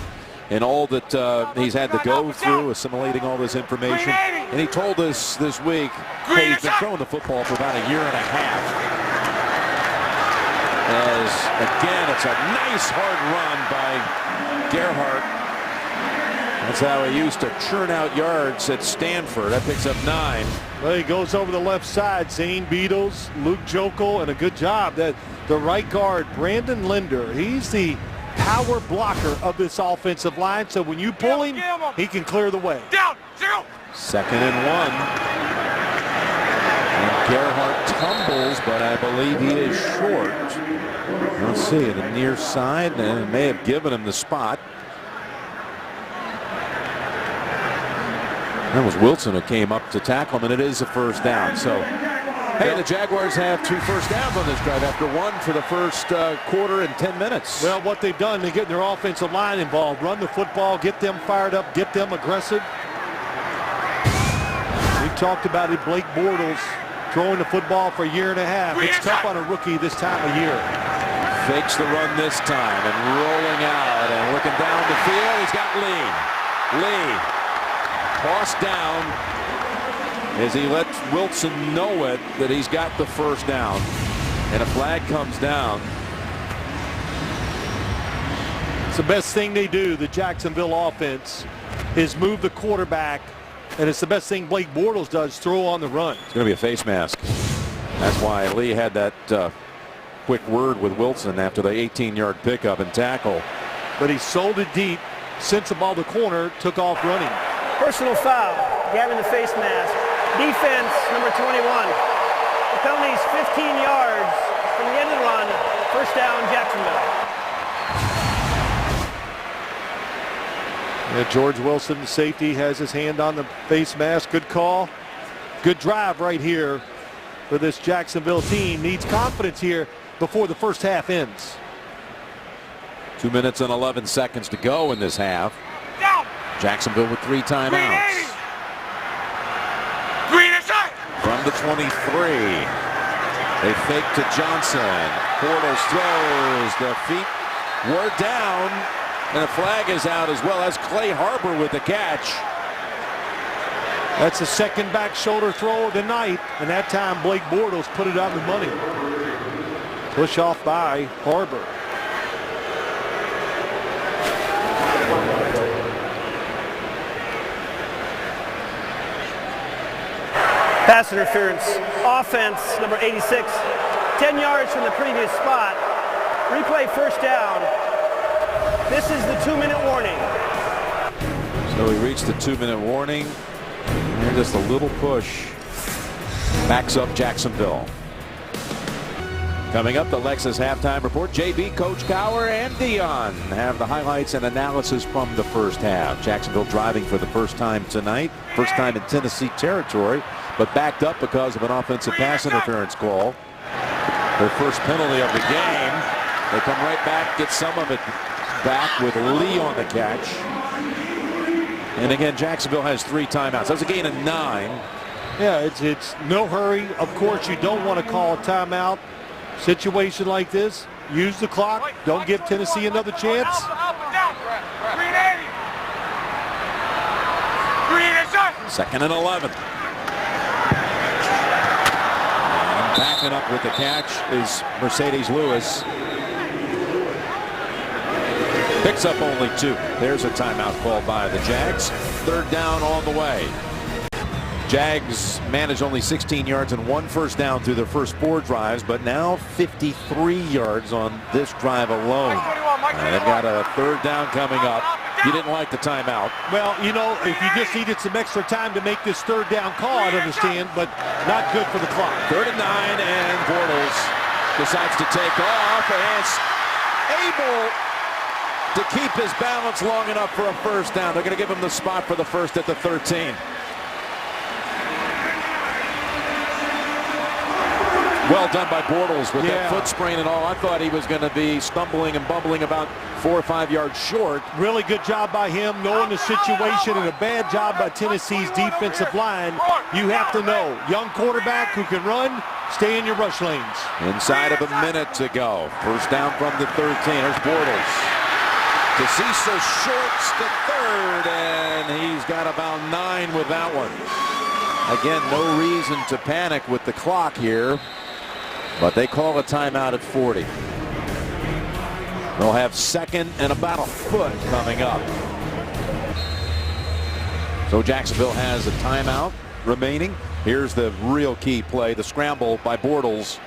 and all that he's had to go through, assimilating all this information. And he told us this week, hey, he's been throwing the football for about a year and a half. As, again, it's a nice hard run by Gerhardt. That's how he used to churn out yards at Stanford. That picks up 9. Well, he goes over the left side. Zane Beadles, Luke Jokel, and a good job. That the right guard, Brandon Linder, he's the power blocker of this offensive line. So when you pull him, he can clear the way. Down, 0. Second and 1. And Gerhardt tumbles, but I believe he is short. Let's see, the near side, and it may have given him the spot. That was Wilson who came up to tackle him, and it is a first down. So, hey, the Jaguars have 2 first downs on this drive after 1 for the first quarter and 10 minutes. Well, what they've done, they're getting their offensive line involved. Run the football, get them fired up, get them aggressive. We talked about it, Blake Bortles throwing the football for a year and a half. It's tough on a rookie this time of year. Fakes the run this time and rolling out and looking down the field. He's got Lee. Lee tossed down as he lets Wilson know it that he's got the first down. And a flag comes down. It's the best thing they do, the Jacksonville offense, is move the quarterback. And it's the best thing Blake Bortles does, throw on the run. It's going to be a face mask. That's why Lee had that quick word with Wilson after the 18-yard pickup and tackle. But he sold it deep, sent the ball to the corner, took off running. Personal foul, grabbing the face mask. Defense, number 21. The penalty's 15 yards from the end of the run. First down, Jacksonville. Yeah, George Wilson, the safety, has his hand on the face mask. Good call. Good drive right here for this Jacksonville team. Needs confidence here before the first half ends. 2 minutes and 11 seconds to go in this half. Down. Jacksonville with 3 timeouts. Green inside. From the 23. They fake to Johnson. Bortles throws. The feet were down. And a flag is out as well as Clay Harbor with the catch. That's the second back shoulder throw of the night. And that time Blake Bortles put it on the money. Push off by Harbor. Pass interference. Offense, number 86. 10 yards from the previous spot. Replay first down. This is the 2-minute warning. So we reached the 2-minute warning. And just a little push. Backs up Jacksonville. Coming up, the Lexus halftime report. JB, Coach Gower, and Dion have the highlights and analysis from the first half. Jacksonville driving for the first time tonight. First time in Tennessee territory, but backed up because of an offensive pass interference call. Their first penalty of the game. They come right back, get some of it back with Lee on the catch. And again, Jacksonville has 3 timeouts. That's a gain of 9. Yeah, it's no hurry. Of course, you don't want to call a timeout. Situation like this, use the clock. Don't give Tennessee another chance. Second and 11. And backing up with the catch is Mercedes Lewis. Picks up only 2. There's a timeout called by the Jags. 3rd down on the way. Jags managed only 16 yards and 1 first down through their first 4 drives, but now 53 yards on this drive alone. And they've got a 3rd down coming up. You didn't like the timeout. Well, you know, if you just needed some extra time to make this 3rd down call, I'd understand, but not good for the clock. 3rd and 9, and Bortles decides to take off and is able to keep his balance long enough for a first down. They're going to give him the spot for the first at the 13. Well done by Bortles with that foot sprain and all. I thought he was going to be stumbling and bumbling about 4 or 5 yards short. Really good job by him knowing the situation, and a bad job by Tennessee's defensive line. You have to know, young quarterback who can run, stay in your rush lanes. Inside of a minute to go. First down from the 13. Here's Bortles. DeCiso shorts to 3rd, and he's got about 9 with that one. Again, no reason to panic with the clock here. But they call a timeout at 40. They'll have 2nd and about a foot coming up. So Jacksonville has a timeout remaining. Here's the real key play, the scramble by Bortles.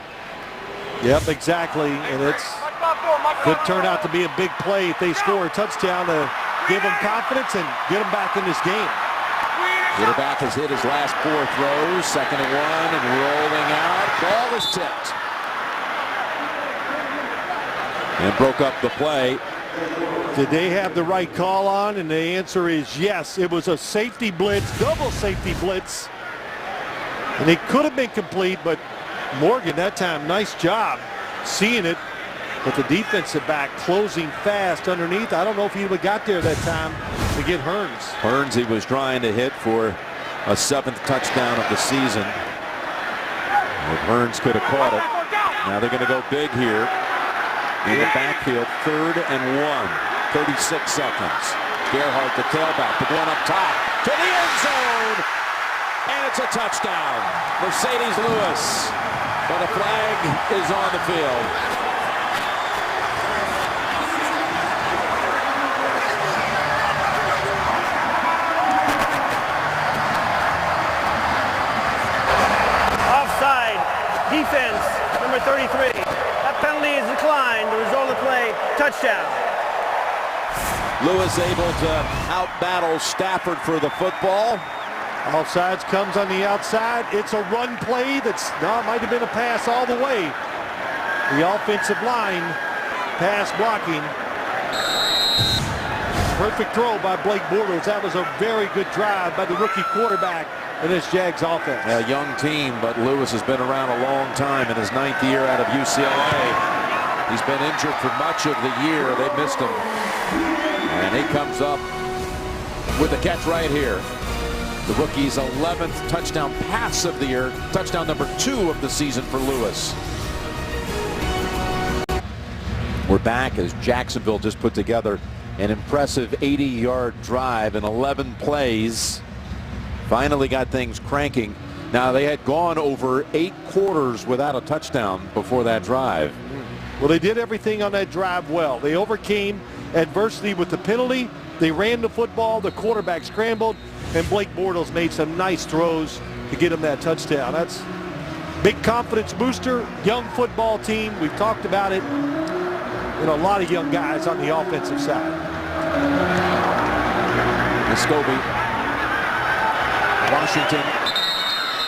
Yep, exactly. And it's could turn out to be a big play if they score a touchdown to give them confidence and get them back in this game. Quarterback has hit his last 4 throws. 2nd and 1 and rolling out. Ball is tipped. And broke up the play. Did they have the right call on? And the answer is yes. It was a safety blitz, double safety blitz. And it could have been complete, but Morgan that time, nice job seeing it. But the defensive back closing fast underneath. I don't know if he would have got there that time to get Hearns. Hearns he was trying to hit for a 7th touchdown of the season. If Hearns could have caught it. Now they're going to go big here in the backfield. 3rd and 1. 36 seconds. Gerhardt, the tailback, the one up top to the end zone. And it's a touchdown. Mercedes Lewis. But a flag is on the field. Defense, number 33. That penalty is declined. The result of the play, touchdown. Lewis able to out-battle Stafford for the football. Offsides comes on the outside. It's a run play that's, no, it might have been a pass all the way. The offensive line, pass blocking. Perfect throw by Blake Bortles. That was a very good drive by the rookie quarterback in this Jags offense. A young team, but Lewis has been around a long time in his 9th year out of UCLA. He's been injured for much of the year. They missed him. And he comes up with the catch right here. The rookie's 11th touchdown pass of the year. Touchdown number 2 of the season for Lewis. We're back as Jacksonville just put together an impressive 80-yard drive in 11 plays. Finally got things cranking. Now, they had gone over 8 quarters without a touchdown before that drive. Well, they did everything on that drive well. They overcame adversity with the penalty. They ran the football. The quarterback scrambled. And Blake Bortles made some nice throws to get him that touchdown. That's big confidence booster. Young football team. We've talked about it. a lot of young guys on the offensive side. Muscovy. Washington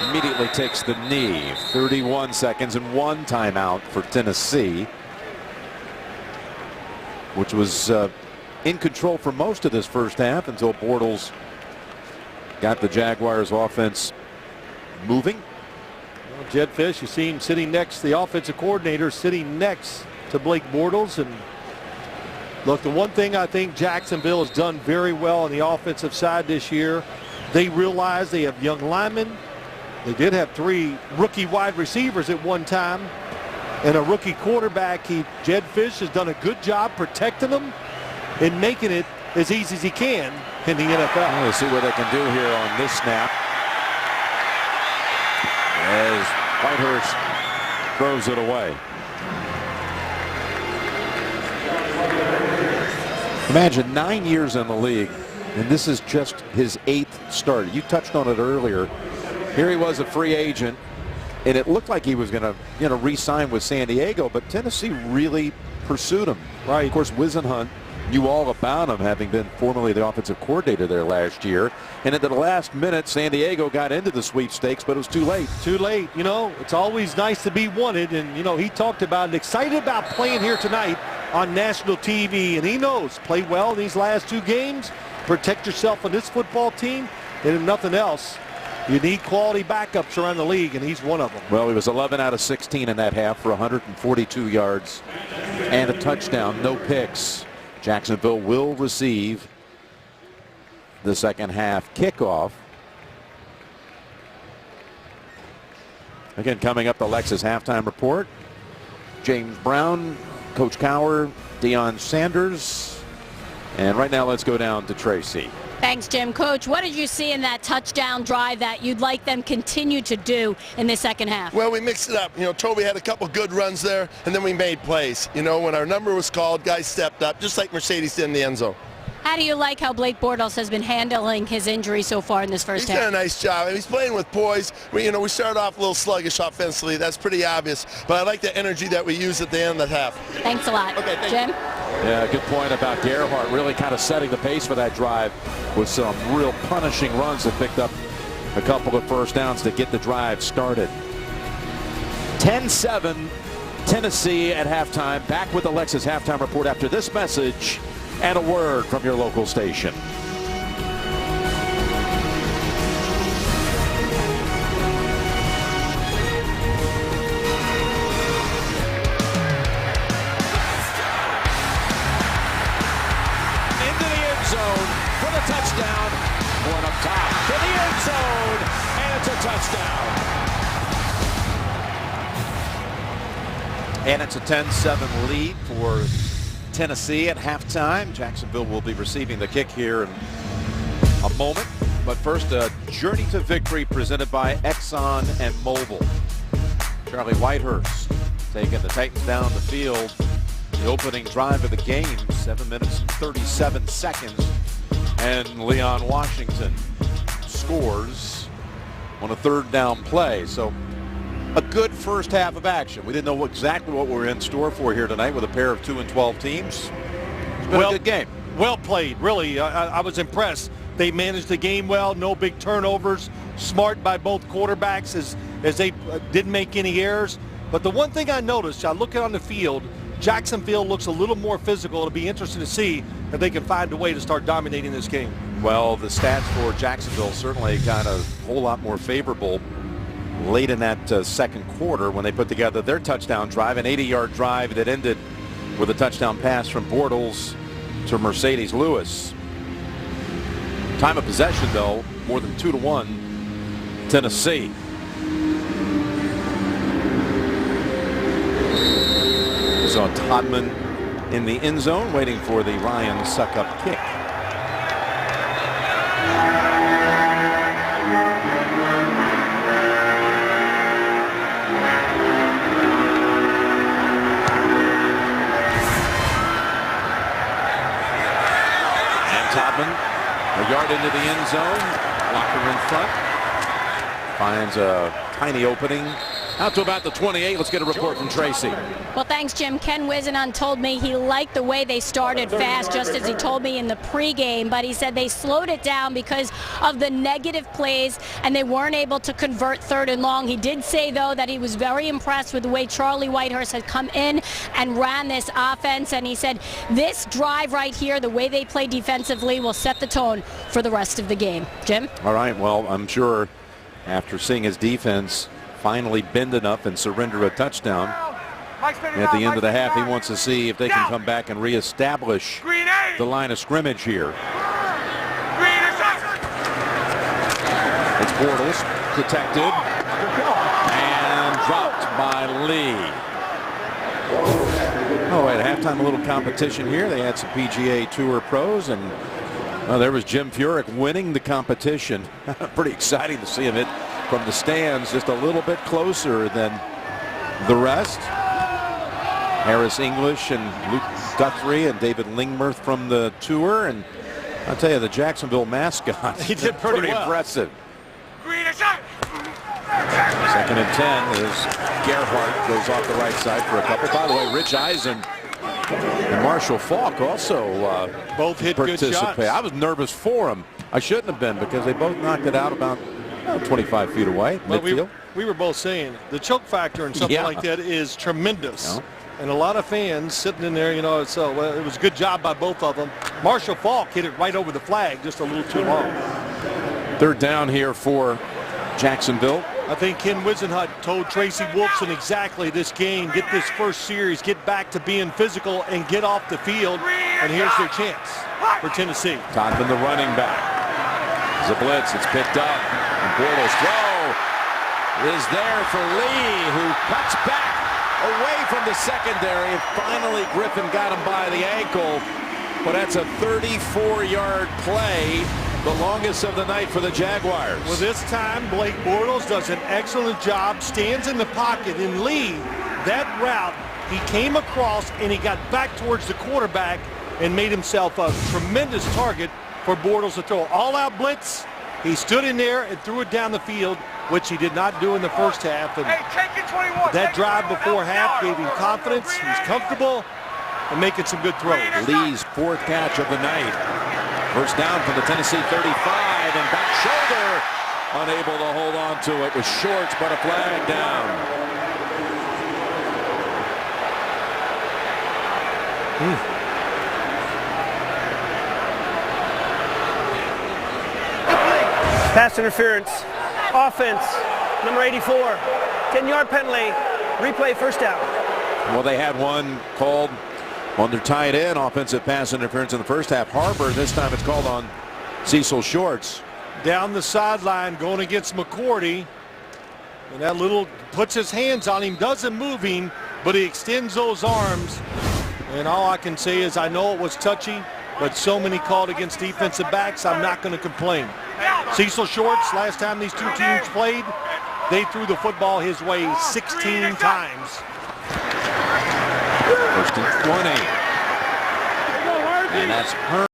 immediately takes the knee. 31 seconds and 1 timeout for Tennessee, which was in control for most of this first half until Bortles got the Jaguars offense moving. Well, Jed Fish, you see him sitting next, the offensive coordinator sitting next to Blake Bortles. And look, the one thing I think Jacksonville has done very well on the offensive side this year, they realize they have young linemen. They did have 3 rookie wide receivers at one time and a rookie quarterback. Jed Fish has done a good job protecting them and making it as easy as he can in the NFL. We'll see what they can do here on this snap as Whitehurst throws it away. Imagine 9 years in the league, and this is just his 8th start. You touched on it earlier. Here he was, a free agent, and it looked like he was going to, re-sign with San Diego, but Tennessee really pursued him. Right. Of course, Wisenhunt knew all about him, having been formerly the offensive coordinator there last year. And at the last minute, San Diego got into the sweepstakes, but it was too late. Too late. It's always nice to be wanted, and he talked about it, excited about playing here tonight on national TV, and he knows, play well in these last 2 games, protect yourself on this football team, and if nothing else, you need quality backups around the league, and he's one of them. Well, he was 11 out of 16 in that half for 142 yards and a touchdown, no picks. Jacksonville will receive the second half kickoff. Again, coming up, the Lexus halftime report. James Brown, Coach Cowher, Deion Sanders. And right now, let's go down to Tracy. Thanks, Jim. Coach, what did you see in that touchdown drive that you'd like them continue to do in the second half? Well, we mixed it up. Toby had a couple good runs there, and then we made plays. When our number was called, guys stepped up, just like Mercedes did in the end zone. How do you like how Blake Bortles has been handling his injury so far in this first half? He's done a nice job. He's playing with poise. We started off a little sluggish offensively. That's pretty obvious. But I like the energy that we use at the end of the half. Thanks a lot. Okay, Jim? Yeah, good point about Gerhardt. Really kind of setting the pace for that drive with some real punishing runs that picked up a couple of first downs to get the drive started. 10-7 Tennessee at halftime. Back with the Lexus halftime report after this message and a word from your local station. Into the end zone for the touchdown. Going up top to the end zone, and it's a touchdown. And it's a 10-7 lead for Tennessee at halftime. Jacksonville will be receiving the kick here in a moment. But first, a journey to victory presented by Exxon and Mobil. Charlie Whitehurst taking the Titans down the field. The opening drive of the game, 7 minutes and 37 seconds. And Leon Washington scores on a 3rd down play. So a good first half of action. We didn't know exactly what we were in store for here tonight with a pair of 2-12 teams. It's been a good game. Well played, really. I was impressed. They managed the game well, no big turnovers, smart by both quarterbacks as they didn't make any errors. But the one thing I noticed, I look on the field, Jacksonville looks a little more physical. It'll be interesting to see if they can find a way to start dominating this game. Well, the stats for Jacksonville certainly kind of a whole lot more favorable late in that second quarter when they put together their touchdown drive, an 80-yard drive that ended with a touchdown pass from Bortles to Mercedes Lewis. Time of possession, though, more than 2-1 Tennessee. So Todman in the end zone waiting for the Ryan Suckup kick. Todman, a yard into the end zone. Walker in front. Finds a tiny opening Out to about the 28. Let's get a report from Tracy. Well, thanks, Jim. Ken Wisenon told me he liked the way they started fast, just as he told me in the pregame, but he said they slowed it down because of the negative plays and they weren't able to convert 3rd and long. He did say, though, that he was very impressed with the way Charlie Whitehurst had come in and ran this offense, and he said this drive right here, the way they play defensively, will set the tone for the rest of the game. Jim? All right, well, I'm sure after seeing his defense finally bend enough and surrender a touchdown at the end of the half, he wants to see if they can come back and reestablish the line of scrimmage here. It's Bortles, protected, and dropped by Lee. Oh, at halftime, a little competition here. They had some PGA Tour pros, and there was Jim Furyk winning the competition. Pretty exciting to see him hit from the stands just a little bit closer than the rest. Harris English and Luke Guthrie and David Lingmerth from the tour, and I'll tell you, the Jacksonville mascot, he did pretty well. Impressive. 2nd and 10 as Gerhardt goes off the right side for a couple. By the way, Rich Eisen and Marshall Faulk also both hit good shots. I was nervous for them. I shouldn't have been, because they both knocked it out about 25 feet away. Well, we were both saying the choke factor and something like that is tremendous. Yeah. And a lot of fans sitting in there, so it was a good job by both of them. Marshall Faulk hit it right over the flag, just a little too long. 3rd down here for Jacksonville. I think Ken Wisenhunt told Tracy Wolfson exactly this game, get this first series, get back to being physical and get off the field, and here's their chance for Tennessee. Toddman, the running back. It's a blitz, it's picked up, and Bortles' throw is there for Lee, who cuts back away from the secondary, and finally Griffin got him by the ankle, but that's a 34-yard play. The longest of the night for the Jaguars. Well, this time Blake Bortles does an excellent job, stands in the pocket, and Lee, that route, he came across and he got back towards the quarterback and made himself a tremendous target for Bortles to throw. All-out blitz, he stood in there and threw it down the field, which he did not do in the first half. And that drive before half gave him confidence. He's comfortable and making some good throws. Lee's 4th catch of the night. First down from the Tennessee 35, and back shoulder unable to hold on to it with Shorts, but a flag down. Pass interference. Offense. Number 84. 10-yard penalty. Replay, first down. Well, they had one called on their tight end, offensive pass interference in the first half. Harbor, this time it's called on Cecil Shorts. Down the sideline going against McCourty. And that little puts his hands on him, doesn't move him, but he extends those arms. And all I can say is I know it was touchy, but so many called against defensive backs, I'm not going to complain. Cecil Shorts, last time these two teams played, they threw the football his way 16 times. 1st and 20. And that's Hearn.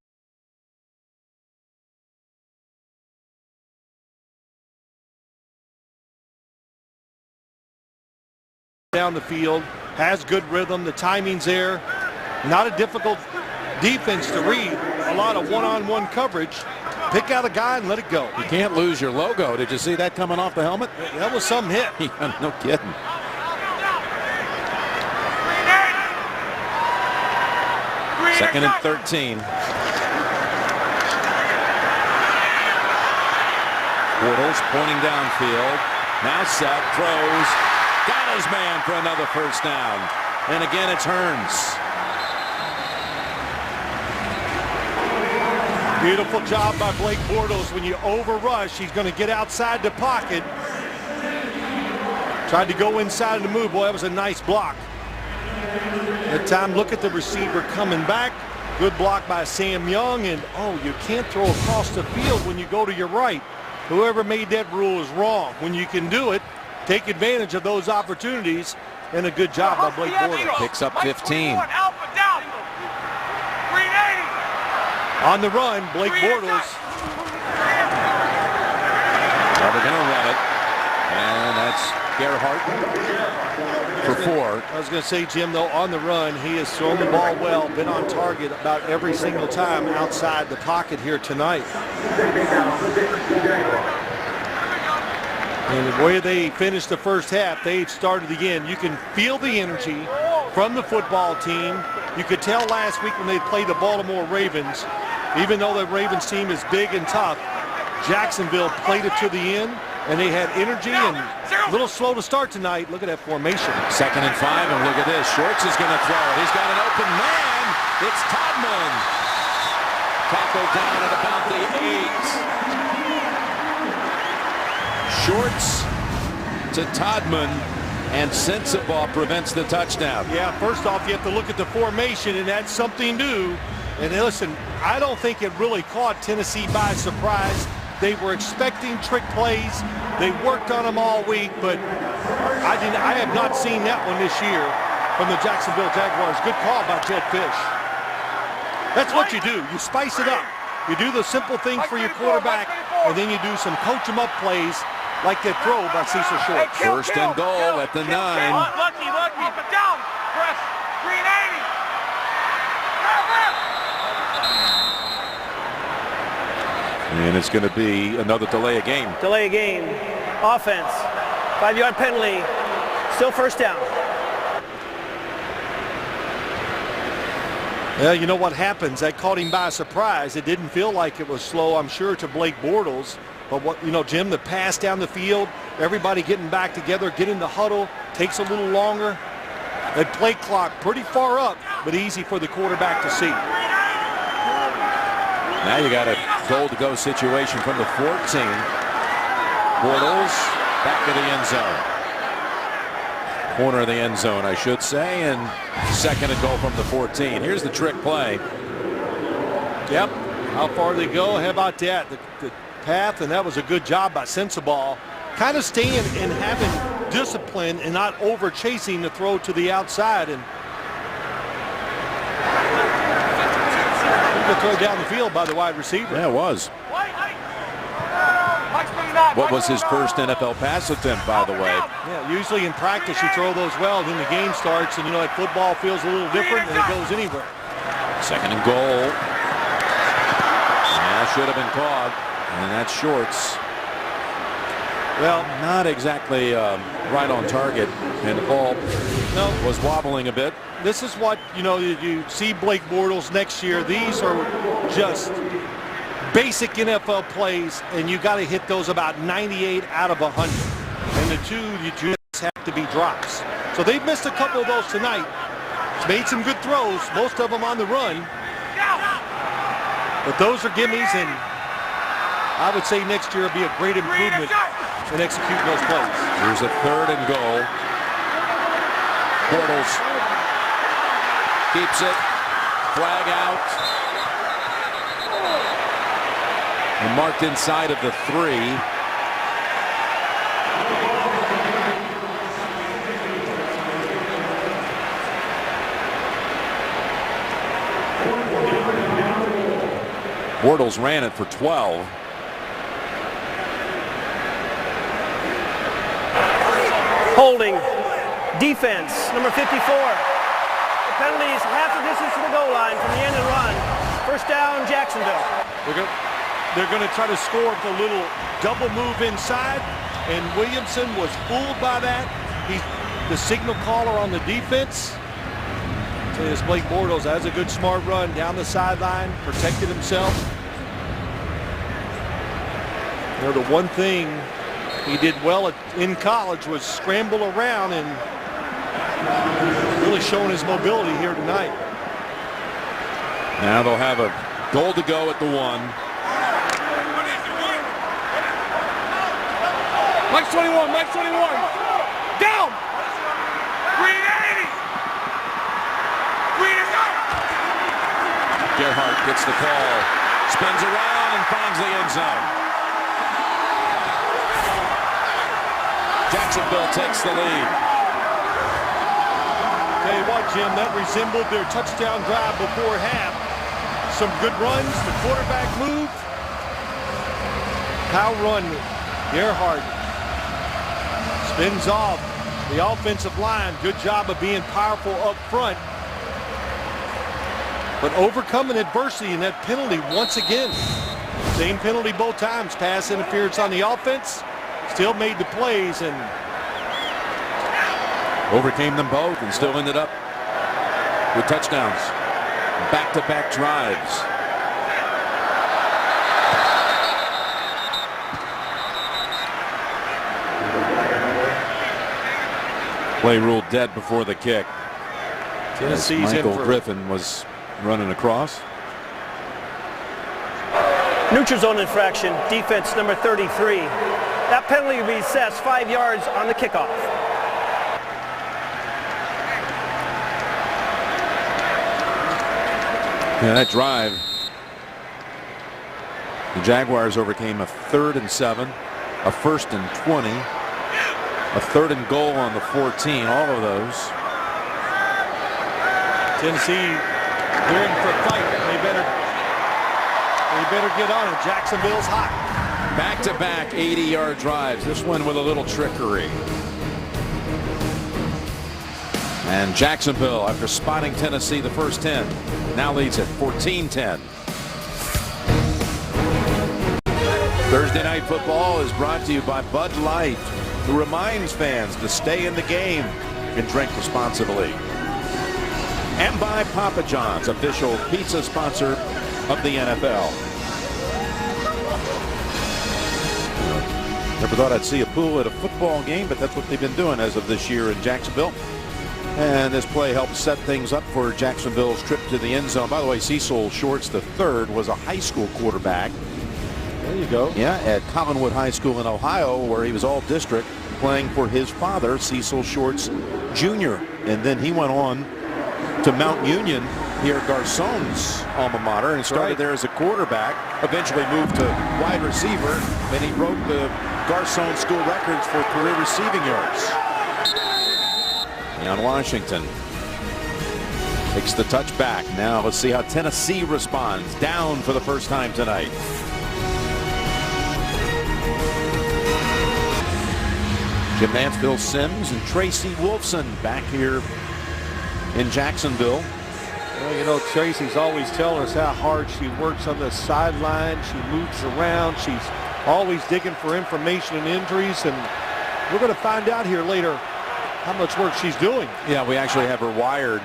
Down the field, has good rhythm, the timing's there. Not a difficult defense to read. A lot of one-on-one coverage. Pick out a guy and let it go. You can't lose your logo. Did you see that coming off the helmet? That was some hit. Yeah, no kidding. Second and 13. Bortles pointing downfield. Now set, throws. Got his man for another first down. And again, it's Hearns. Beautiful job by Blake Bortles. When you overrush, he's going to get outside the pocket. Tried to go inside of the move. Boy, that was a nice block. That time, look at the receiver coming back. Good block by Sam Young. And, oh, you can't throw across the field when you go to your right. Whoever made that rule is wrong. When you can do it, take advantage of those opportunities. And a good job by Blake Bortles. Picks up 15. On the run, Blake Bortles. Well, they're going to run it. And that's Gerhardt for 4. I was going to say, Jim, though, on the run, he has thrown the ball well, been on target about every single time outside the pocket here tonight. And the way they finished the first half, they started again. You can feel the energy from the football team. You could tell last week when they played the Baltimore Ravens, even though the Ravens team is big and tough, Jacksonville played it to the end, and they had energy and a little slow to start tonight. Look at that formation. 2nd and 5, and look at this. Shorts is going to throw it. He's got an open man. It's Todman. Tackled down at about the 8. Shorts to Todman, and Sensabaugh prevents the touchdown. Yeah, first off, you have to look at the formation, and that's something new. And listen, I don't think it really caught Tennessee by surprise. They were expecting trick plays. They worked on them all week, but I have not seen that one this year from the Jacksonville Jaguars. Good call by Jed Fish. That's what you do. You spice it up. You do the simple things for your quarterback, and then you do some coach 'em up plays like that throw by Cecil Shorts. 1st and goal at the 9. Lucky. Up and down. Press. 380. And it's going to be another delay of game. Delay of game. Offense. 5-yard penalty. Still first down. Yeah, you know what happens? That caught him by surprise. It didn't feel like it was slow, I'm sure, to Blake Bortles. But what, Jim, the pass down the field, everybody getting back together, get in the huddle, takes a little longer. That play clock pretty far up, but easy for the quarterback to see. Now you got a goal-to-go situation from the 14. Bortles back of the end zone. Corner of the end zone, I should say, and 2nd and goal from the 14. Here's the trick play. Yep. How far they go? How about that? The path, and that was a good job by Sensabaugh. Kind of staying and having discipline and not over chasing the throw to the outside. And the throw down the field by the wide receiver. Yeah, it was. What was his first NFL pass attempt, by the way? Yeah, usually in practice you throw those well, then the game starts, and that football feels a little different and it goes anywhere. 2nd and goal. Yeah, should have been caught, and that's Shorts. Well, not exactly right on target, and the ball was wobbling a bit. This is what, you see Blake Bortles next year. These are just basic NFL plays, and you got to hit those about 98 out of 100. And the two, you just have to be drops. So they've missed a couple of those tonight. Made some good throws, most of them on the run. But those are gimmies, and I would say next year will be a great improvement in executing those plays. Here's a 3rd and goal. Bortles keeps it. Flag out. And marked inside of the 3. Bortles ran it for 12. Holding. Defense, number 54. The penalty is half the distance to the goal line from the end and run. First down, Jacksonville. They're going to try to score with a little double move inside, and Williamson was fooled by that. He's the signal caller on the defense. This Blake Bortles has a good smart run down the sideline, protected himself. The one thing he did well in college was scramble around and really showing his mobility here tonight. Now they'll have a goal to go at the 1. Mike 21, Mike 21. Down. 380. Gerhardt gets the call, spins around and finds the end zone. Jacksonville takes the lead. Tell you what, Jim, that resembled their touchdown drive before half. Some good runs, the quarterback moved. Power run, Gerhardt Spins off the offensive line. Good job of being powerful up front. But overcoming adversity in that penalty once again. Same penalty both times. Pass interference on the offense. Still made the plays and overcame them both and still ended up with touchdowns. Back-to-back drives. Play ruled dead before the kick. Tennessee's Michael in for Griffin was running across. Neutral zone infraction, defense number 33. That penalty will be assessed 5 yards on the kickoff. Yeah, that drive. The Jaguars overcame a 3rd and 7, a 1st and 20, a 3rd and goal on the 14. All of those. Tennessee gearing for a fight. They better get on it. Jacksonville's hot. Back-to-back 80-yard drives. This one with a little trickery. And Jacksonville, after spotting Tennessee the first 10, now leads at 14-10. Thursday Night Football is brought to you by Bud Light, who reminds fans to stay in the game and drink responsibly. And by Papa John's, official pizza sponsor of the NFL. Never thought I'd see a pool at a football game, but that's what they've been doing as of this year in Jacksonville. And this play helped set things up for Jacksonville's trip to the end zone. By the way, Cecil Shorts III was a high school quarterback. There you go. Yeah, at Collinwood High School in Ohio, where he was all district, playing for his father, Cecil Shorts Jr. And then he went on to Mount Union, here Garcon's alma mater, and started there as a quarterback. Eventually moved to wide receiver. Then he broke the Garcon school records for career receiving yards. On Washington takes the touch back. Now let's see how Tennessee responds. Down for the first time tonight. Jim Nance, Bill Sims, and Tracy Wolfson back here in Jacksonville. Well, you know, Tracy's always telling us how hard she works on the sideline. She moves around. She's always digging for information and injuries, and we're going to find out here later how much work she's doing. Yeah, we actually have her wired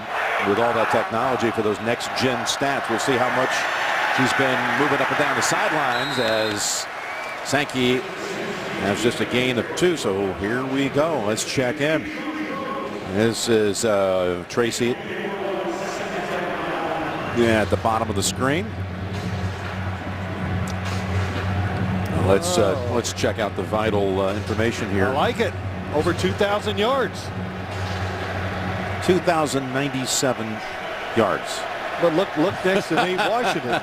with all that technology for those next-gen stats. We'll see how much she's been moving up and down the sidelines as Sankey has just a gain of 2. So here we go. Let's check in. This is Tracy at the bottom of the screen. Let's check out the vital information here. I like it. Over 2,000 yards. 2,097 yards. But look next to Nate Washington.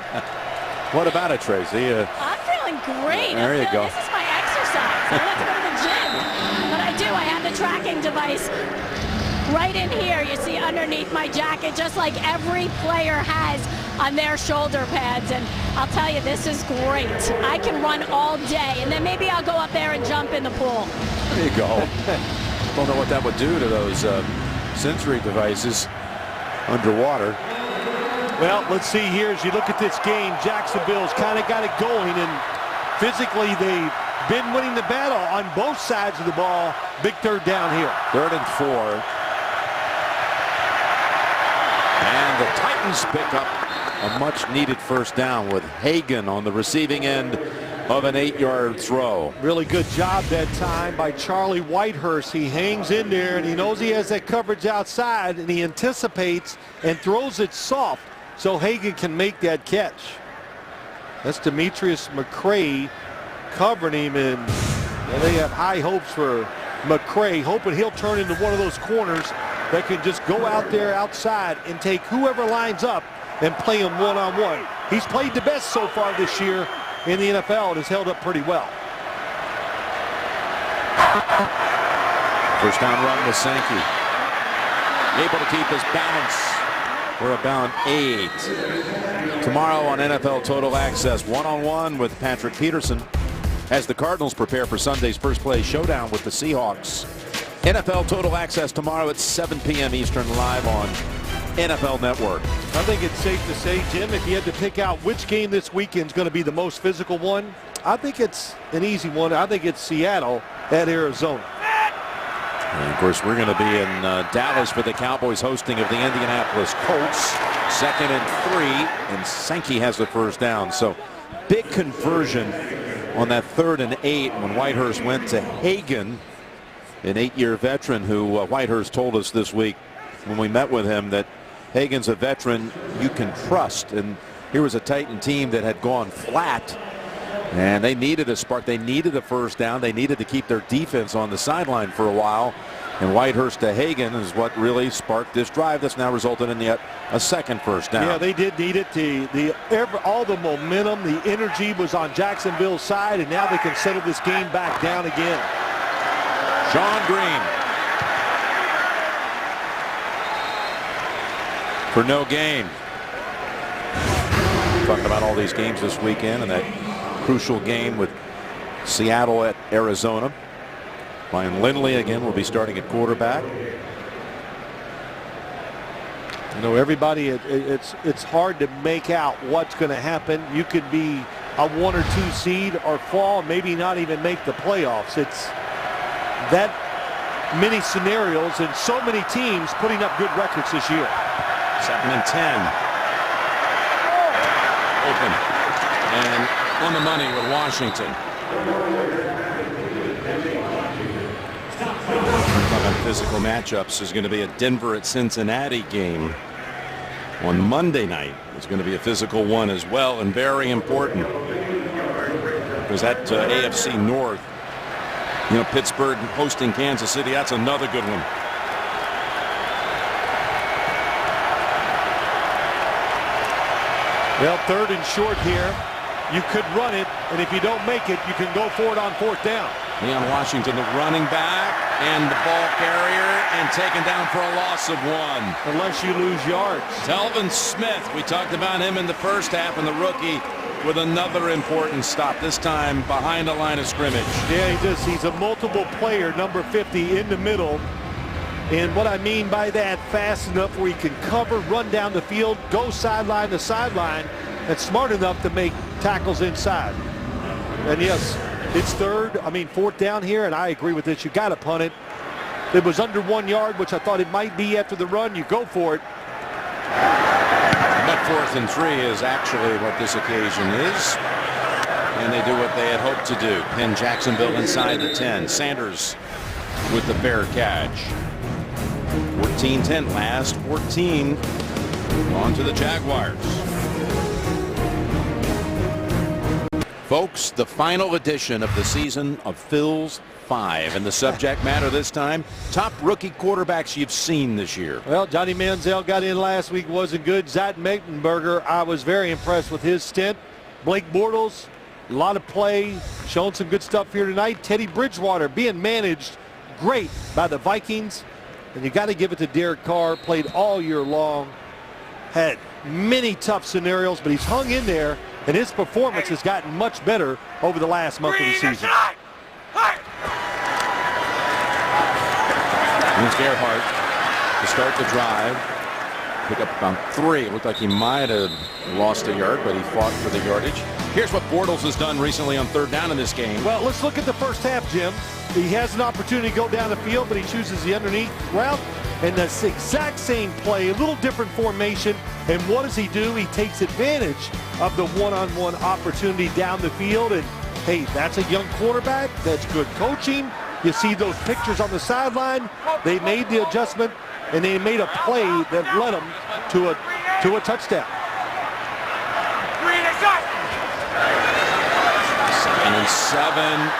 What about it, Tracy? I'm feeling great. There you go. This is my exercise. I don't have to go to the gym. But I do. I have the tracking device right in here. You see underneath my jacket, just like every player has on their shoulder pads. And I'll tell you, this is great. I can run all day. And then maybe I'll go up there and jump in the pool. There you go. Don't know what that would do to those sensory devices underwater. Well, let's see here as you look at this game. Jacksonville's kind of got it going, and physically they've been winning the battle on both sides of the ball. Big third down here. 3rd and 4. And the Titans pick up a much-needed first down with Hagan on the receiving end of an 8-yard throw. Really good job that time by Charlie Whitehurst. He hangs in there, and he knows he has that coverage outside, and he anticipates and throws it soft so Hagan can make that catch. That's Demetrius McCray covering him, and they have high hopes for McCray, hoping he'll turn into one of those corners that can just go out there outside and take whoever lines up and play him one-on-one. He's played the best so far this year in the NFL and has held up pretty well. First down run with Sankey. Able to keep his balance. We're about 8. Tomorrow on NFL Total Access, one-on-one with Patrick Peterson. as the Cardinals prepare for Sunday's first play showdown with the Seahawks. NFL Total Access tomorrow at 7 p.m. Eastern, live on NFL Network. I think it's safe to say, Jim, if you had to pick out which game this weekend is going to be the most physical one, I think it's an easy one. I think it's Seattle at Arizona. And of course, we're going to be in Dallas for the Cowboys hosting of the Indianapolis Colts. 2nd and 3, and Sankey has the first down. So big conversion on that 3rd and 8 when Whitehurst went to Hagan, an 8-year veteran who Whitehurst told us this week when we met with him that Hagan's a veteran you can trust. And here was a Titan team that had gone flat, and they needed a spark. They needed a first down. They needed to keep their defense on the sideline for a while. And Whitehurst to Hagan is what really sparked this drive that's now resulted in yet a second first down. Yeah, they did need it. All the momentum, the energy was on Jacksonville's side, and now they can settle this game back down again. Sean Green for no gain. Talking about all these games this weekend and that crucial game with Seattle at Arizona. Ryan Lindley again will be starting at quarterback. You know, everybody, it's hard to make out what's going to happen. You could be a 1 or 2 seed or fall, maybe not even make the playoffs. It's that many scenarios and so many teams putting up good records this year. 2nd and 10. Open and on the money with Washington. On physical matchups, is going to be a Denver at Cincinnati game on Monday night. It's going to be a physical one as well, and very important because that AFC North, you know, Pittsburgh hosting Kansas City, that's another good one. Well, 3rd and short here. You could run it, and if you don't make it, you can go for it on 4th down. Leon Washington, the running back, and the ball carrier, and taken down for a loss of 1. Unless you lose yards. Telvin Smith, we talked about him in the first half, and the rookie with another important stop, this time behind the line of scrimmage. Yeah, he's a multiple player, number 50 in the middle. And what I mean by that, fast enough where he can cover, run down the field, go sideline to sideline, and smart enough to make tackles inside. And yes, it's 4th down here, and I agree with this. You got to punt it. It was under 1 yard, which I thought it might be after the run. You go for it. But 4th and 3 is actually what this occasion is. And they do what they had hoped to do. Pin Jacksonville inside the 10. Sanders with the fair catch. 14-10, last 14 on to the Jaguars. Folks, the final edition of the season of Phil's 5, and the subject matter this time, top rookie quarterbacks you've seen this year. Well, Johnny Manziel got in last week, wasn't good. Zach Mettenberger, I was very impressed with his stint. Blake Bortles, a lot of play, showing some good stuff here tonight. Teddy Bridgewater being managed great by the Vikings. And you got to give it to Derek Carr, played all year long, had many tough scenarios, but he's hung in there, and his performance has gotten much better over the last month of the season. Here's Gerhardt to start the drive. Pick up about 3. It looked like he might have lost a yard, but he fought for the yardage. Here's what Bortles has done recently on 3rd down in this game. Well, let's look at the first half, Jim. He has an opportunity to go down the field, but he chooses the underneath route. And that's the exact same play, a little different formation. And what does he do? He takes advantage of the one-on-one opportunity down the field. And, hey, that's a young quarterback. That's good coaching. You see those pictures on the sideline. They made the adjustment, and they made a play that led them to a touchdown. 2nd and 7.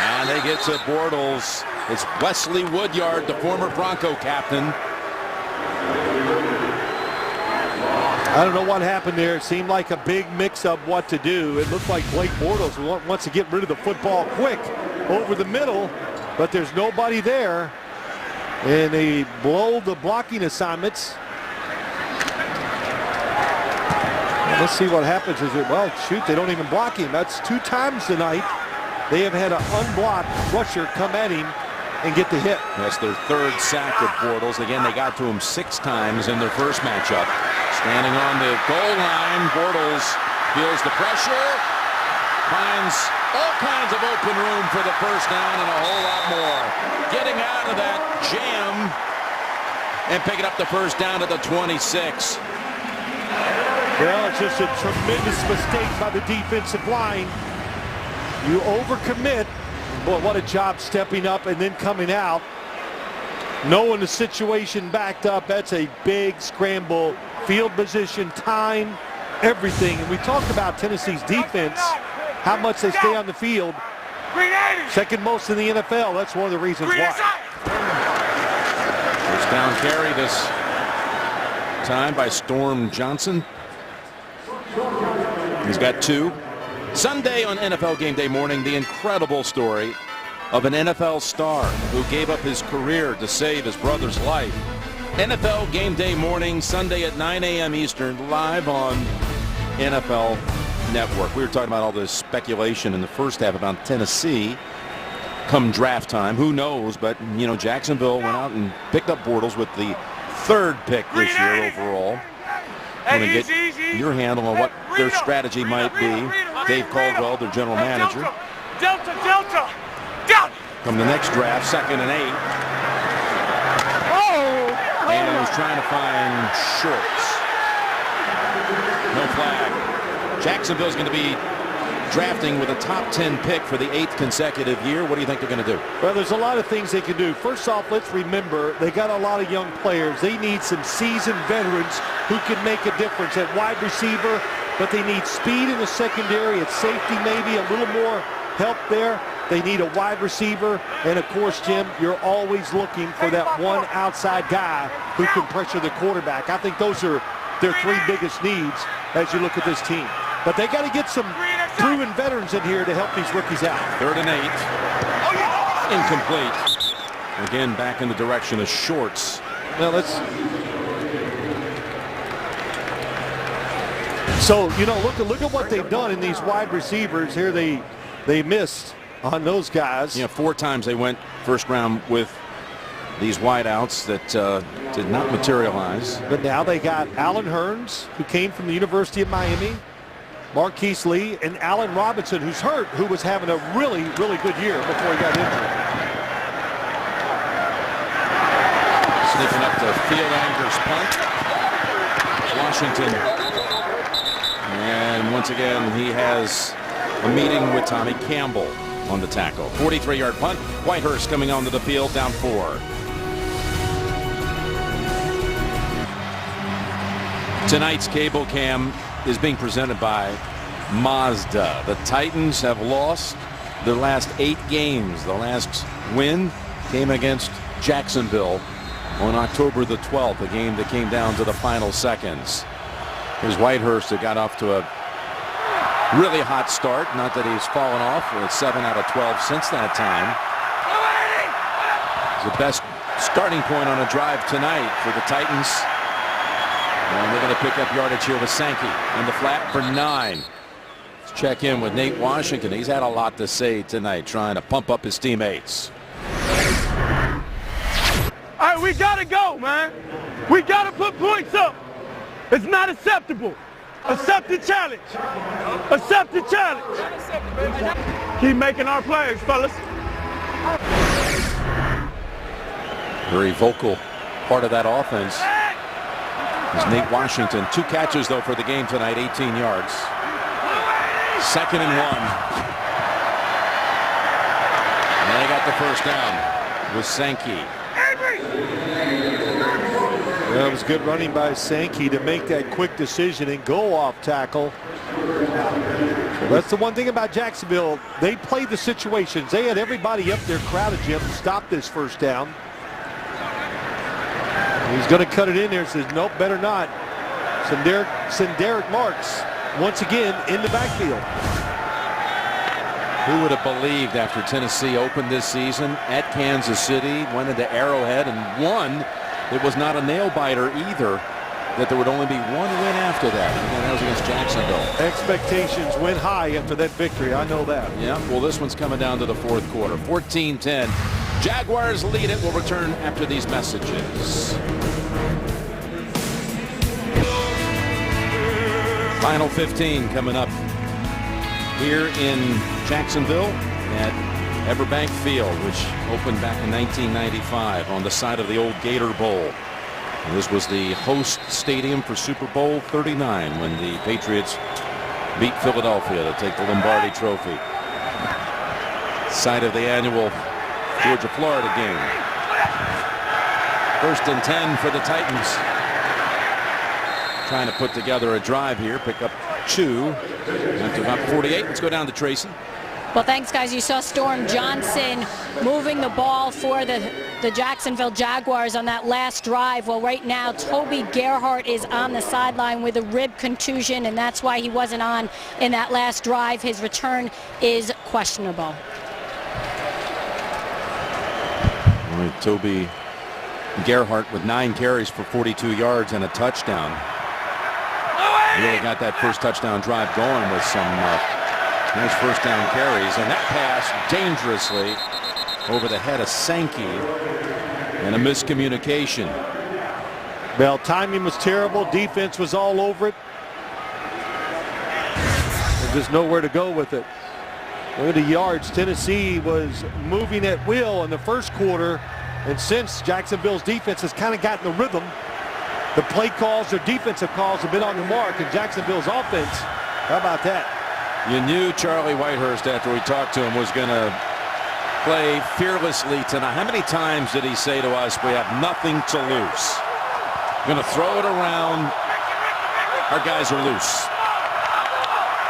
And they get to Bortles. It's Wesley Woodyard, the former Bronco captain. I don't know what happened there. It seemed like a big mix-up what to do. It looked like Blake Bortles wants to get rid of the football quick over the middle, but there's nobody there. And they blow the blocking assignments. Let's see what happens. Well, shoot, they don't even block him. That's 2 times tonight. they have had an unblocked rusher come at him and get the hit. That's their third sack of Bortles. Again, they got to him 6 times in their first matchup. Standing on the goal line, Bortles feels the pressure, finds all kinds of open room for the first down and a whole lot more. Getting out of that jam and picking up the first down at the 26. Well, it's just a tremendous mistake by the defensive line. You overcommit. Boy, what a job stepping up and then coming out. Knowing the situation backed up, that's a big scramble. Field position, time, everything. And we talked about Tennessee's defense, how much they stay on the field. Second most in the NFL. That's one of the reasons why. First down carry this time by Storm Johnson. He's got 2. Sunday on NFL Game Day morning, the incredible story of an NFL star who gave up his career to save his brother's life. NFL Game Day morning, Sunday at 9 a.m. Eastern, live on NFL Network. We were talking about all this speculation in the first half about Tennessee come draft time. Who knows? But, you know, Jacksonville went out and picked up Bortles with the 3rd pick this year overall. Want to get your handle on what their strategy might be. Dave Caldwell, their general manager. Delta. From the next draft, 2nd and 8. And he was trying to find Shorts. No flag. Jacksonville's going to be drafting with a top 10 pick for the 8th consecutive year. What do you think they're going to do? Well, there's a lot of things they can do. First off, let's remember they got a lot of young players. They need some seasoned veterans who can make a difference at wide receiver, but they need speed in the secondary, at safety maybe, a little more help there. They need a wide receiver, and of course, Jim, you're always looking for that one outside guy who can pressure the quarterback. I think those are their 3 biggest needs as you look at this team. But they got to get some proven veterans in here to help these rookies out. 3rd and 8. Incomplete. Again, back in the direction of Shorts. Well, so, you know, look at what they've done in these wide receivers here. They missed on those guys. Yeah, 4 times they went first round with these wideouts that did not materialize. But now they got Allen Hurns, who came from the University of Miami, Marquise Lee, and Allen Robinson, who's hurt, who was having a really, really good year before he got injured. Sneaking up to field Anger's punt. Washington. And once again, he has a meeting with Tommy Campbell on the tackle. 43-yard punt. Whitehurst coming onto the field, down 4. Tonight's cable cam is being presented by Mazda. The Titans have lost their last 8 games. The last win came against Jacksonville on October the 12th, a game that came down to the final seconds. Here's Whitehurst, who got off to a really hot start. Not that he's fallen off. It's 7 out of 12 since that time. It's the best starting point on a drive tonight for the Titans. And they're going to pick up yardage here with Sankey in the flat for 9. Let's check in with Nate Washington. He's had a lot to say tonight, trying to pump up his teammates. All right, we got to go, man. We got to put points up. It's not acceptable. Accept the challenge. Accept the challenge. Keep making our plays, fellas. Very vocal part of that offense is Nate Washington. 2 catches, though, for the game tonight, 18 yards. 2nd and 1. And they got the first down with Sankey. Well, it was good running by Sankey to make that quick decision and go off tackle. That's the one thing about Jacksonville. They played the situations. They had everybody up there crowded, Jim, to stop this first down. He's going to cut it in there. Says, nope, better not. Send Derek Marks once again in the backfield. Who would have believed after Tennessee opened this season at Kansas City, went into Arrowhead and won? It was not a nail-biter either. that there would only be one win after that, and that was against Jacksonville. Expectations went high after that victory. I know that. Yeah, well, this one's coming down to the fourth quarter. 14-10. Jaguars lead it. We'll return after these messages. Final 15 coming up here in Jacksonville at Everbank Field, which opened back in 1995 on the site of the old Gator Bowl. And this was the host stadium for Super Bowl 39 when the Patriots beat Philadelphia to take the Lombardi Trophy. Site of the annual Georgia-Florida game. 1st and 10 for the Titans. Trying to put together a drive here, pick up 2. Down to about 48. Let's go down to Tracy. Well, thanks, guys. You saw Storm Johnson moving the ball for the Jacksonville Jaguars on that last drive. Well, right now, Toby Gerhart is on the sideline with a rib contusion, and that's why he wasn't on in that last drive. His return is questionable. All right, Toby Gerhart with 9 carries for 42 yards and a touchdown. Really got that first touchdown drive going with some nice first down carries, and that pass dangerously over the head of Sankey, and a miscommunication. Well, timing was terrible. Defense was all over it. There's just nowhere to go with it. Look at the yards. Tennessee was moving at will in the first quarter, and since Jacksonville's defense has kind of gotten the rhythm, the play calls, their defensive calls have been on the mark, and Jacksonville's offense, how about that? You knew Charlie Whitehurst, after we talked to him, was going to play fearlessly tonight. How many times did he say to us, we have nothing to lose? Going to throw it around. Our guys are loose.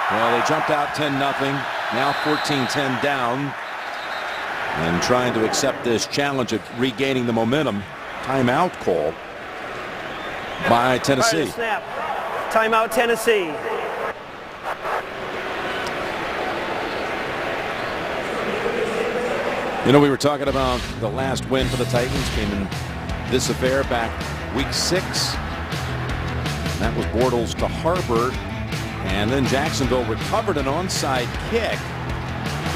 Well, they jumped out 10-0. Now 14-10 down. And trying to accept this challenge of regaining the momentum. Timeout call by Tennessee. Snap. Timeout, Tennessee. You know, we were talking about the last win for the Titans came in this affair back week 6. That was Bortles to Harbert, and then Jacksonville recovered an onside kick.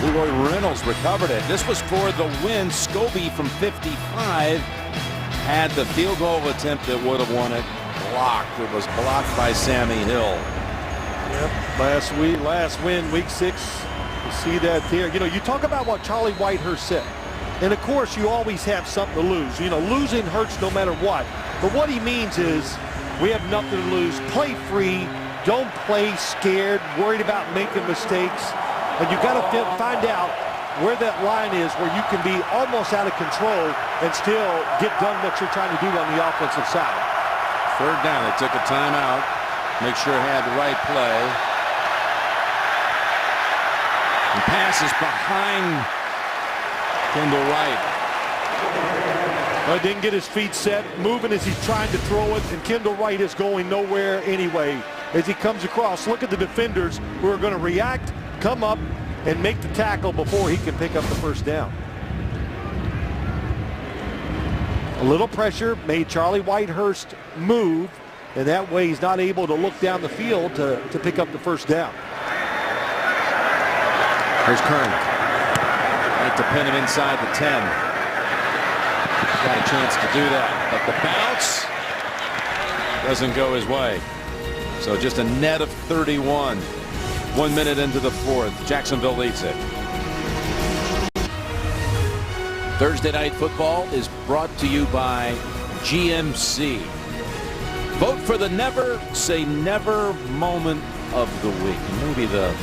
Leroy Reynolds recovered it. This was for the win. Scobie from 55 had the field goal attempt that would have won it blocked. It was blocked by Sammy Hill. Yep, last win, week 6. You see that there. You know, you talk about what Charlie Whitehurst said. And, of course, you always have something to lose. You know, losing hurts no matter what. But what he means is we have nothing to lose. Play free. Don't play scared, worried about making mistakes. And you got to find out where that line is where you can be almost out of control and still get done what you're trying to do on the offensive side. 3rd down. They took a timeout. Make sure it had the right play. And passes behind Kendall Wright. Well, didn't get his feet set, moving as he's trying to throw it, and Kendall Wright is going nowhere anyway. As he comes across, look at the defenders who are going to react, come up, and make the tackle before he can pick up the first down. A little pressure made Charlie Whitehurst move, and that way he's not able to look down the field to pick up the first down. Here's Kern. Right to pin him inside the 10. Got a chance to do that, but the bounce doesn't go his way. So just a net of 31. 1 minute into the 4th. Jacksonville leads it. Thursday Night Football is brought to you by GMC. Vote for the Never Say Never moment of the week. Maybe the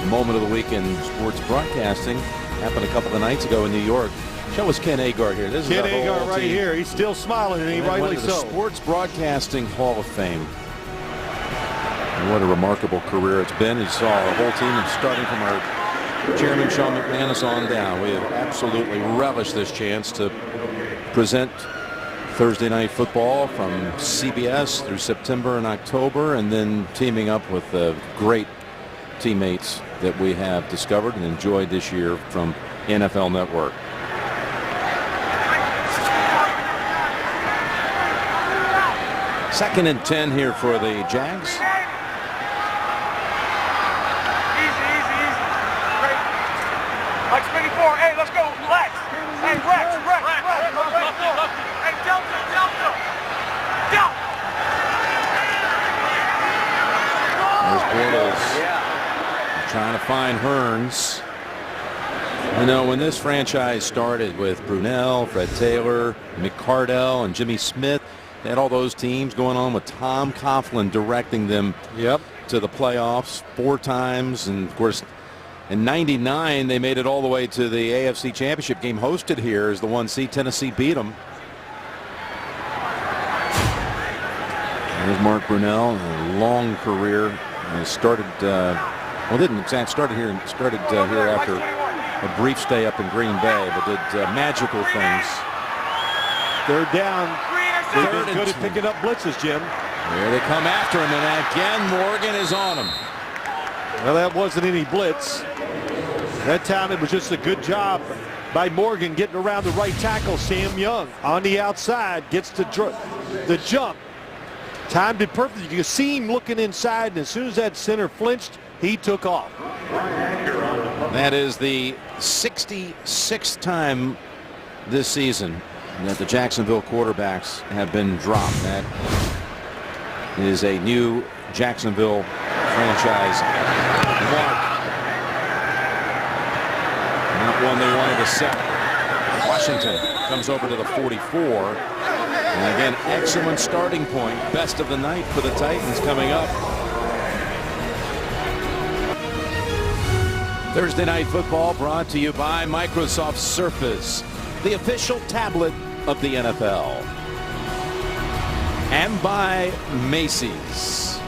moment of the week in sports broadcasting happened a couple of nights ago in New York. Show us Ken Agar here. This Ken is Agar right here. He's still smiling, and rightly so. The Sports Broadcasting Hall of Fame. And what a remarkable career it's been. You saw our whole team, starting from our chairman, Sean McManus, on down. We have absolutely relished this chance to present Thursday Night Football from CBS through September and October, and then teaming up with the great teammates that we have discovered and enjoyed this year from NFL Network. Second and 10 here for the Jags. Easy. Great. Like spinning forward. Hey, let's go. Relax. Hey, Rex. Hey, Delta. There's Bortles trying to find Hearns. You know, when this franchise started with Brunell, Fred Taylor, McCardell, and Jimmy Smith, they had all those teams going on with Tom Coughlin directing them to the playoffs 4 times. And, of course, in '99, they made it all the way to the AFC Championship game, hosted here as the 1 seed. Tennessee beat them. There's Mark Brunell, a long career. Started, didn't exactly started here after a brief stay up in Green Bay, but did magical things. They're down. They've been good at picking up blitzes, Jim. Here they come after him, and again Morgan is on him. Well, that wasn't any blitz. That time it was just a good job by Morgan getting around the right tackle. Sam Young on the outside gets the jump. Timed it perfectly. You can see him looking inside, and as soon as that center flinched, he took off. That is the 66th time this season that the Jacksonville quarterbacks have been dropped. That is a new Jacksonville franchise mark. Not one they wanted to set. Washington comes over to the 44. And again, excellent starting point. Best of the night for the Titans coming up. Thursday Night Football brought to you by Microsoft Surface, the official tablet of the NFL. And by Macy's.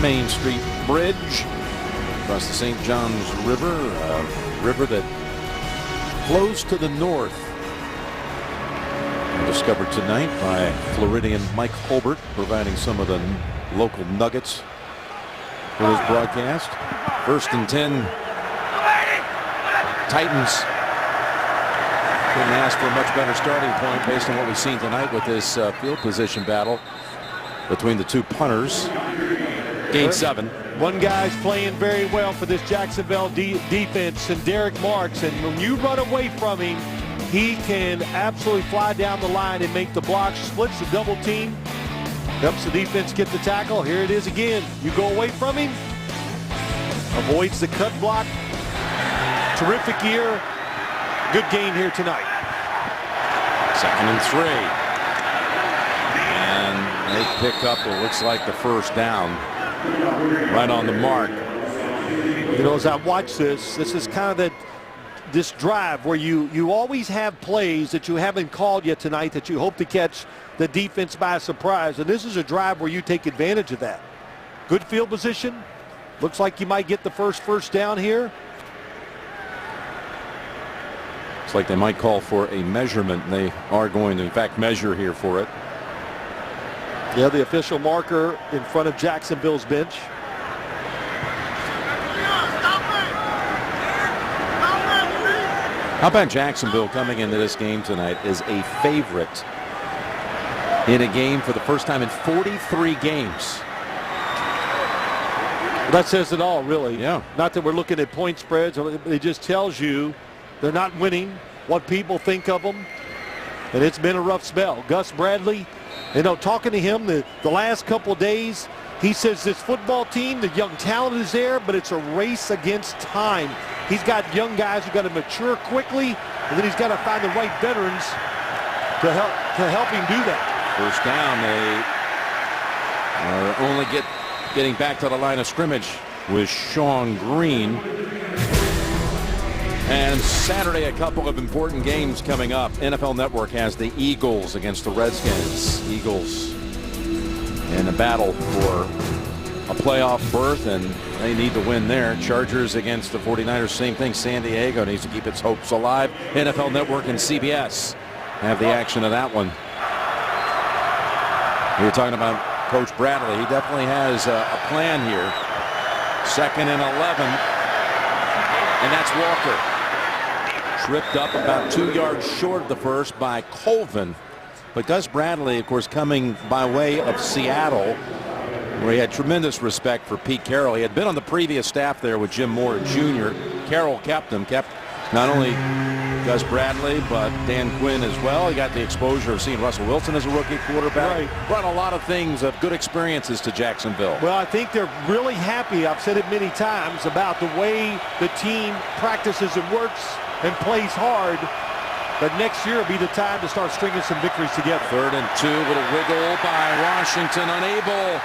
Main Street Bridge across the St. Johns River, a river that flows to the north. Discovered tonight by Floridian Mike Holbert, providing some of the local nuggets for this broadcast. 1st and 10. Titans couldn't ask for a much better starting point based on what we've seen tonight with this field position battle between the 2 punters. Game 7. One guy's playing very well for this Jacksonville defense, and Derek Marks. And when you run away from him, he can absolutely fly down the line and make the block. Splits the double team. Helps the defense get the tackle. Here it is again. You go away from him. Avoids the cut block. Terrific year. Good game here tonight. 2nd and 3. And they pick up what looks like the first down. Right on the mark. You know, as I watch this is kind of this drive where you always have plays that you haven't called yet tonight that you hope to catch the defense by surprise. And this is a drive where you take advantage of that. Good field position. Looks like you might get the first down here. Looks like they might call for a measurement. They are going to, in fact, measure here for it. Yeah, the official marker in front of Jacksonville's bench. How about Jacksonville coming into this game tonight as a favorite in a game for the first time in 43 games? That says it all, really. Yeah. Not that we're looking at point spreads. It just tells you they're not winning, what people think of them. And it's been a rough spell. Gus Bradley, you know, talking to him the last couple of days, he says this football team, the young talent is there, but it's a race against time. He's got young guys who got to mature quickly, and then he's got to find the right veterans to help him do that. First down, they are only getting back to the line of scrimmage with Sean Green. And Saturday, a couple of important games coming up. NFL Network has the Eagles against the Redskins. Eagles in a battle for a playoff berth, and they need to win there. Chargers against the 49ers, same thing. San Diego needs to keep its hopes alive. NFL Network and CBS have the action of that one. You're talking about Coach Bradley. He definitely has a plan here. 2nd and 11. And that's Walker. tripped up about 2 yards short of the first by Colvin. But Gus Bradley, of course, coming by way of Seattle, where he had tremendous respect for Pete Carroll. He had been on the previous staff there with Jim Moore Jr. Carroll kept not only Gus Bradley, but Dan Quinn as well. He got the exposure of seeing Russell Wilson as a rookie quarterback. Right. Brought a lot of things of good experiences to Jacksonville. Well, I think they're really happy, I've said it many times, about the way the team practices and works and plays hard. But next year will be the time to start stringing some victories together. 3rd and 2, little wiggle by Washington, unable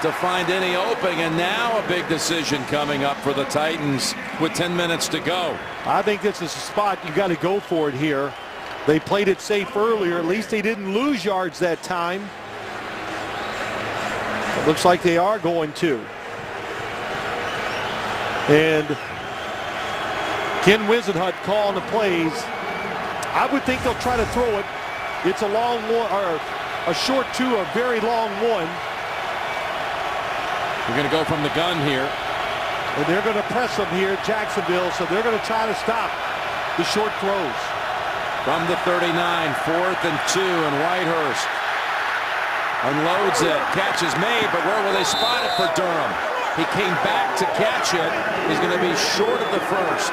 to find any opening, and now a big decision coming up for the Titans with 10 minutes to go. I think this is a spot you got to go for it here. They played it safe earlier. At least they didn't lose yards that time. It looks like they are going to. And Ken Wisenhunt calling the plays. I would think they'll try to throw it. It's a long one, or a short two, a very long one. We're going to go from the gun here. And they're going to press them here at Jacksonville, so they're going to try to stop the short throws. From the 39, 4th and 2, and Whitehurst unloads it. Catch is made, but where will they spot it for Durham? He came back to catch it. He's going to be short of the first.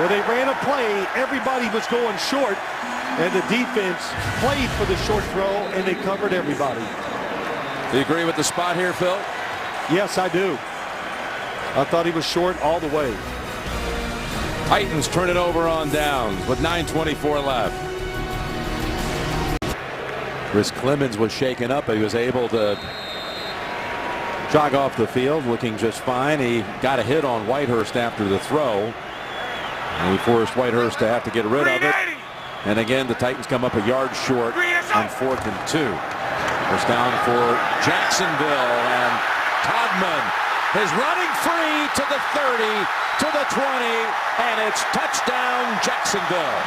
Well, they ran a play. Everybody was going short, and the defense played for the short throw, and they covered everybody. Do you agree with the spot here, Phil? Yes, I do. I thought he was short all the way. Titans turn it over on downs with 9:24 left. Chris Clemens was shaken up, but he was able to jog off the field looking just fine. He got a hit on Whitehurst after the throw. And he forced Whitehurst to have to get rid of it. And again, the Titans come up a yard short on 4th and 2. First down for Jacksonville, and Todman is running free to the 30, to the 20, and it's touchdown Jacksonville.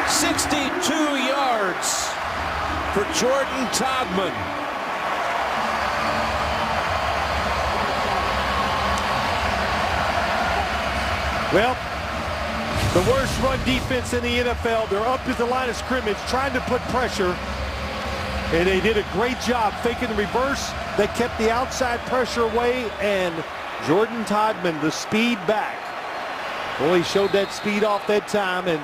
"62 yards for Jordan Todman." Well, the worst run defense in the NFL. They're up to the line of scrimmage trying to put pressure. And they did a great job faking the reverse. They kept the outside pressure away. And Jordan Todman, the speed back. Boy, he showed that speed off that time. And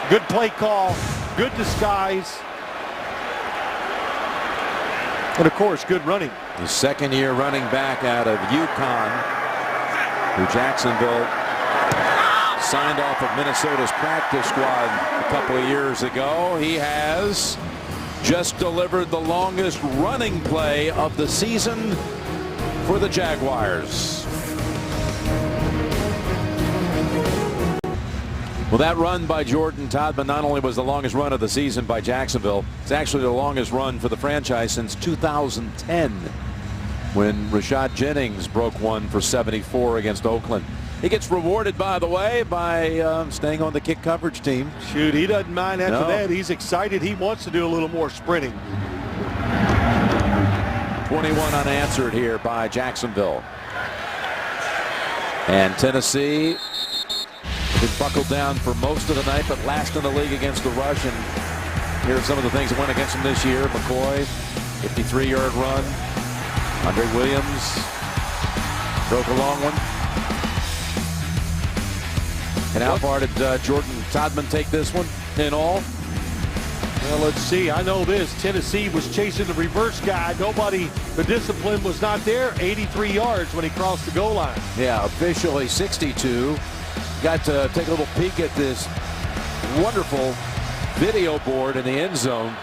good play call. Good disguise. And, of course, good running. The second-year running back out of UConn, who Jacksonville signed off of Minnesota's practice squad a couple of years ago. He has just delivered the longest running play of the season for the Jaguars. Well, that run by Jordan Todman not only was the longest run of the season by Jacksonville, it's actually the longest run for the franchise since 2010, when Rashad Jennings broke one for 74 against Oakland. He gets rewarded, by the way, by staying on the kick coverage team. Shoot, he doesn't mind after that. He's excited. He wants to do a little more sprinting. 21 unanswered here by Jacksonville. And Tennessee been buckled down for most of the night, but last in the league against the rush. And here are some of the things that went against them this year. McCoy, 53-yard run. Andre Williams broke a long one. And how far did Jordan Todman take this one in all? Well, let's see. I know this. Tennessee was chasing the reverse guy. The discipline was not there. 83 yards when he crossed the goal line. Yeah, officially 62. Got to take a little peek at this wonderful video board in the end zone.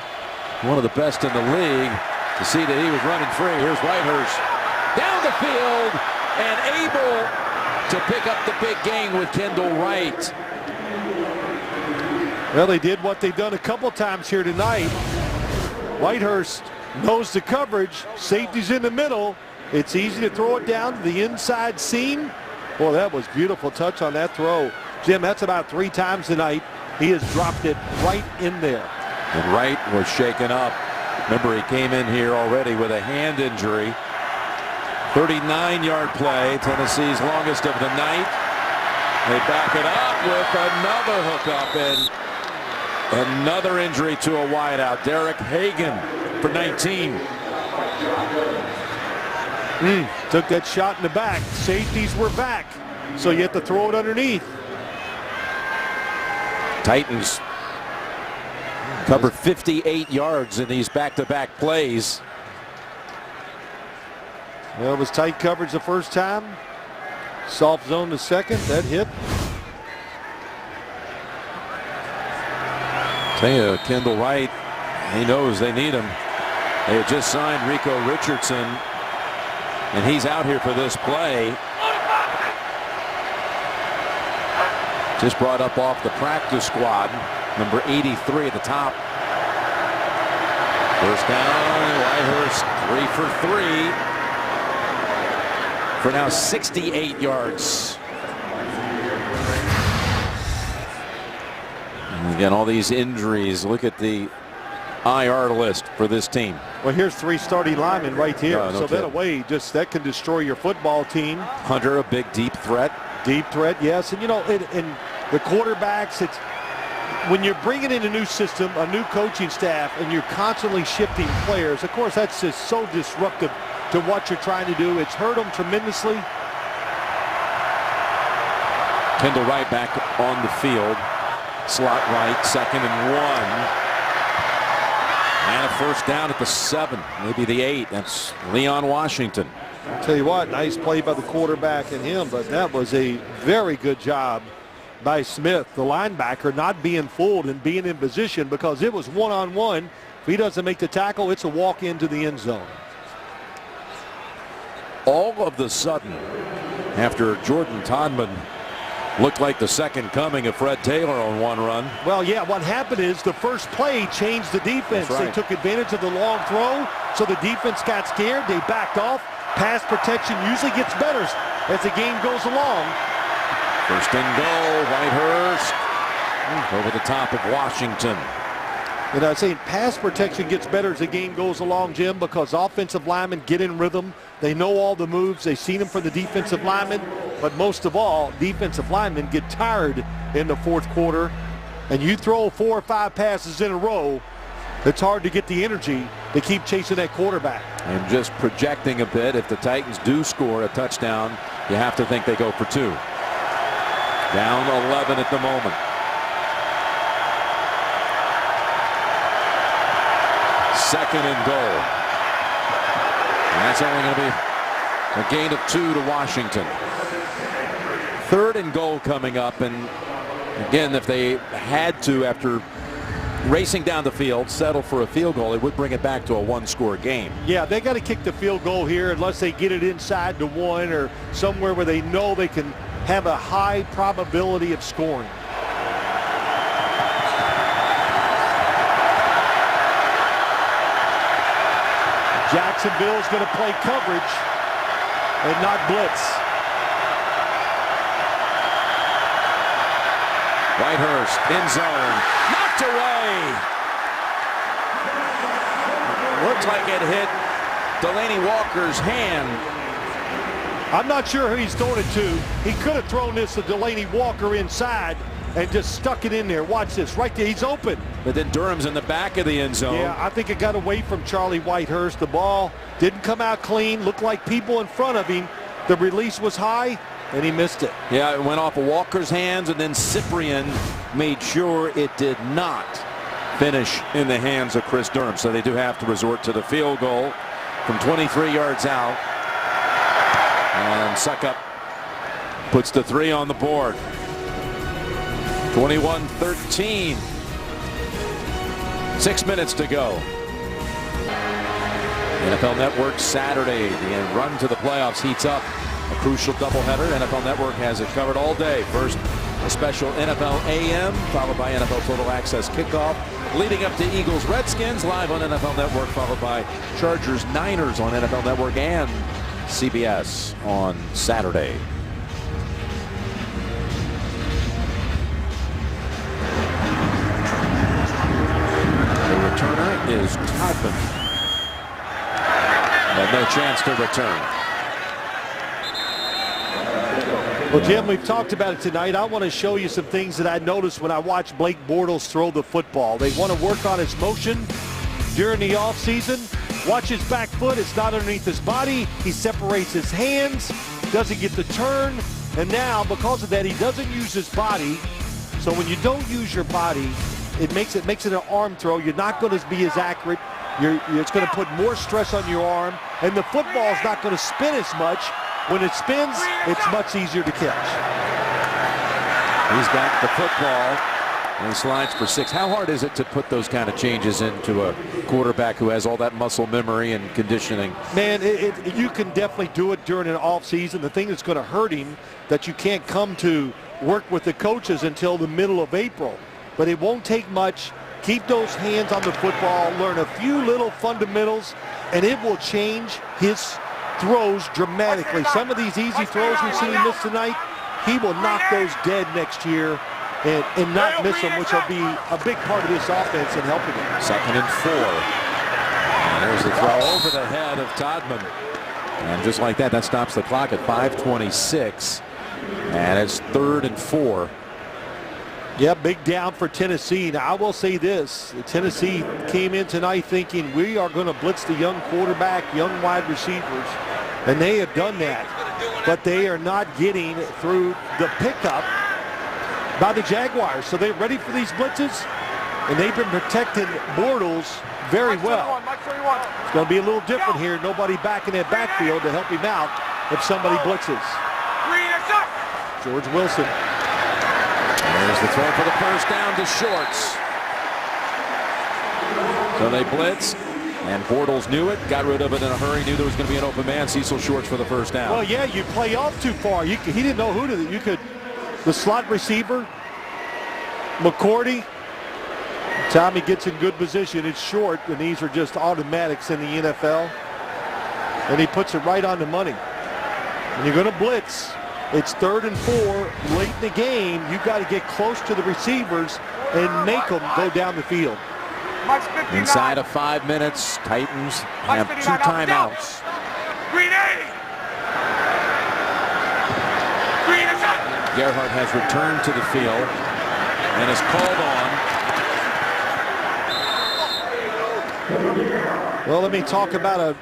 One of the best in the league to see that he was running free. Here's Whitehurst down the field and able to pick up the big gain with Kendall Wright. Well, they did what they've done a couple times here tonight. Whitehurst knows the coverage. Safety's in the middle. It's easy to throw it down to the inside seam. Boy, that was beautiful touch on that throw. Jim, that's about 3 times tonight. He has dropped it right in there. And Wright was shaken up. Remember, he came in here already with a hand injury. 39-yard play, Tennessee's longest of the night. They back it up with another hookup and another injury to a wideout. Derek Hagan for 19. Took that shot in the back. Safeties were back, so you have to throw it underneath. Titans covered 58 yards in these back-to-back plays. Well, it was tight coverage the first time. Soft zone the second. That hit. Tell you, Kendall Wright, he knows they need him. They had just signed Rico Richardson, and he's out here for this play. Just brought up off the practice squad, number 83 at the top. First down, Whitehurst 3 for 3 for now 68 yards. And again, all these injuries. Look at the IR list for this team. Well, here's 3 starting linemen right here. No so that away, that can destroy your football team. Hunter, a big deep threat. Deep threat, yes. And you know, and the quarterbacks, it's when you're bringing in a new system, a new coaching staff, and you're constantly shifting players. Of course, that's just so disruptive to what you're trying to do. It's hurt them tremendously. Kendall Wright back on the field. Slot right, 2nd and 1. And a first down at the 7, maybe the 8. That's Leon Washington. I'll tell you what, nice play by the quarterback and him, but that was a very good job by Smith, the linebacker, not being fooled and being in position, because it was one-on-one. If he doesn't make the tackle, it's a walk into the end zone. All of the sudden, after Jordan Todman looked like the second coming of Fred Taylor on one run. Well, yeah, what happened is the first play changed the defense. Right. They took advantage of the long throw, so the defense got scared. They backed off. Pass protection usually gets better as the game goes along. First and goal, Whitehurst over the top of Washington. And I was saying pass protection gets better as the game goes along, Jim, because offensive linemen get in rhythm. They know all the moves. They've seen them from the defensive linemen. But most of all, defensive linemen get tired in the fourth quarter. And you throw 4 or 5 passes in a row, it's hard to get the energy to keep chasing that quarterback. And just projecting a bit, if the Titans do score a touchdown, you have to think they go for 2. Down 11 at the moment. Second and goal. And that's only going to be a gain of 2 to Washington. Third and goal coming up, and again, if they had to, after racing down the field, settle for a field goal, it would bring it back to a 1-score game. Yeah, they got to kick the field goal here unless they get it inside to 1 or somewhere where they know they can have a high probability of scoring. Jacksonville's going to play coverage and not blitz. Whitehurst in zone, knocked away. Looked like it hit Delaney Walker's hand. I'm not sure who he's throwing it to. He could have thrown this to Delaney Walker inside and just stuck it in there. Watch this, right there, he's open. But then Durham's in the back of the end zone. Yeah, I think it got away from Charlie Whitehurst. The ball didn't come out clean, looked like people in front of him. The release was high, and he missed it. Yeah, it went off of Walker's hands, and then Cyprian made sure it did not finish in the hands of Chris Durham. So they do have to resort to the field goal from 23 yards out. And Suckup puts the 3 on the board. 21-13. 6 minutes to go. NFL Network Saturday. The run to the playoffs heats up. A crucial doubleheader. NFL Network has it covered all day. First, a special NFL AM, followed by NFL Total Access kickoff, leading up to Eagles Redskins live on NFL Network, followed by Chargers Niners on NFL Network and CBS on Saturday. The returner is Todman. But no chance to return. Well, Jim, we've talked about it tonight. I want to show you some things that I noticed when I watched Blake Bortles throw the football. They want to work on his motion during the offseason. Watch his back foot. It's not underneath his body. He separates his hands, doesn't get the turn. And now, because of that, he doesn't use his body. So when you don't use your body, it makes it an arm throw. You're not going to be as accurate. It's going to put more stress on your arm. And the football is not going to spin as much. When it spins, it's much easier to catch. He's got the football, and he slides for 6. How hard is it to put those kind of changes into a quarterback who has all that muscle memory and conditioning? Man, you can definitely do it during an off season. The thing that's going to hurt him, that you can't come to work with the coaches until the middle of April. But it won't take much. Keep those hands on the football, learn a few little fundamentals, and it will change his throws dramatically. Some of these easy throws we've seen him miss tonight, he will knock those dead next year and not miss them, which will be a big part of this offense and helping him. 2nd and 4. And there's the throw over the head of Todman. And just like that, that stops the clock at 5:26. And it's 3rd and 4. Yeah, big down for Tennessee. Now, I will say this. Tennessee came in tonight thinking we are going to blitz the young quarterback, young wide receivers, and they have done that. But they are not getting through the pickup by the Jaguars. So they're ready for these blitzes, and they've been protecting Bortles very well. It's going to be a little different here. Nobody back in that backfield to help him out if somebody blitzes. George Wilson. There's the throw for the first down to Shorts. So they blitz, and Bortles knew it, got rid of it in a hurry, knew there was going to be an open man. Cecil Shorts for the first down. Well, yeah, you play off too far. He didn't know who to. You could, the slot receiver, McCourty. Time he gets in good position, it's short, and these are just automatics in the NFL. And he puts it right on the money. And you're going to blitz. It's 3rd and 4 late in the game. You've got to get close to the receivers and make them go down the field. Inside of 5 minutes, Titans have 2 timeouts. Gerhardt has returned to the field and is called on. Well, let me talk about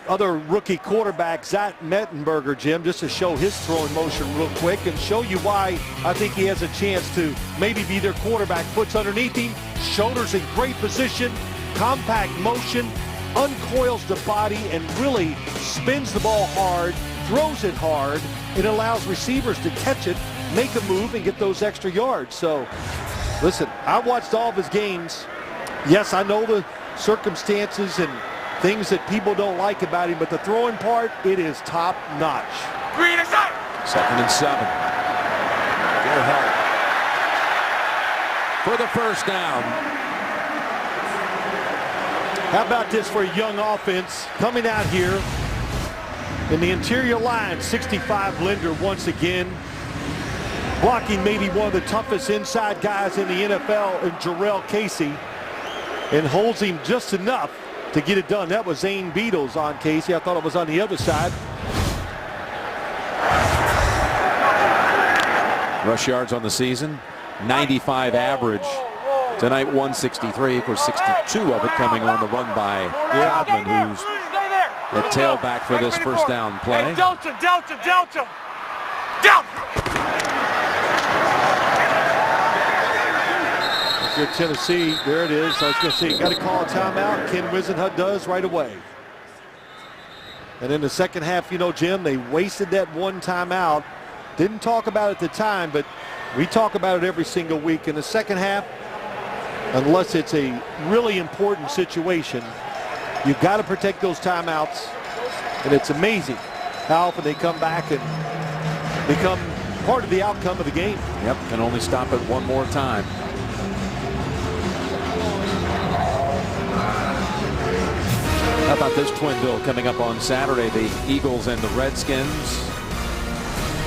other rookie quarterback, Zach Mettenberger, Jim, just to show his throwing motion real quick and show you why I think he has a chance to maybe be their quarterback. Foot's underneath him, shoulders in great position, compact motion, uncoils the body and really spins the ball hard, throws it hard. It allows receivers to catch it, make a move, and get those extra yards. So, listen, I watched all of his games. Yes, I know the circumstances and things that people don't like about him, but the throwing part, it is top notch. 2nd and 7. Gerhardt for the first down. How about this for a young offense coming out here in the interior line? 65 Linder once again, blocking maybe one of the toughest inside guys in the NFL in Jarrell Casey, and holds him just enough to get it done. That was Zane Beadles on Casey. I thought it was on the other side. Rush yards on the season, 95 average. Tonight, 163. Of course, 62 of it coming on the run by Rodman, who's the tailback for this first down play. Hey, Delta. Good Tennessee, there it is. I was going to say, got to call a timeout. Ken Wisenhut does right away. And in the second half, you know, Jim, they wasted that one timeout. Didn't talk about it at the time, but we talk about it every single week. In the second half, unless it's a really important situation, you've got to protect those timeouts. And it's amazing how often they come back and become part of the outcome of the game. Yep, can only stop it one more time. How about this twin bill coming up on Saturday? The Eagles and the Redskins.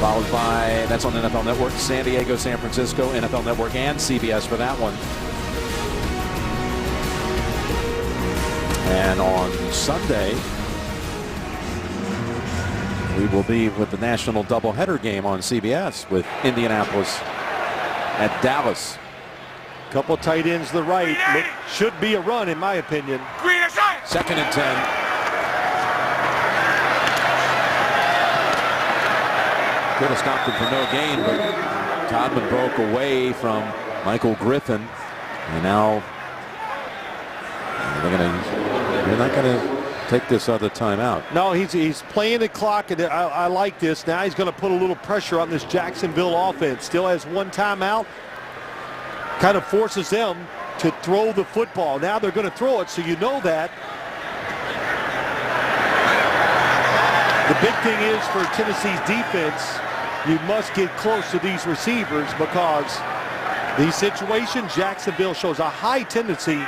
Followed by, that's on NFL Network, San Diego, San Francisco, NFL Network, and CBS for that one. And on Sunday, We will be with the national doubleheader game on CBS with Indianapolis at Dallas. Couple tight ends to the right. Should be a run, in my opinion. 2nd and 10. Could have stopped it for no gain, but Todman broke away from Michael Griffin. And now they're not going to take this other timeout. No, he's playing the clock, and I like this. Now he's going to put a little pressure on this Jacksonville offense. Still has one timeout. Kind of forces them to throw the football. Now they're going to throw it, so you know that. The big thing is for Tennessee's defense, you must get close to these receivers because these situations, Jacksonville shows a high tendency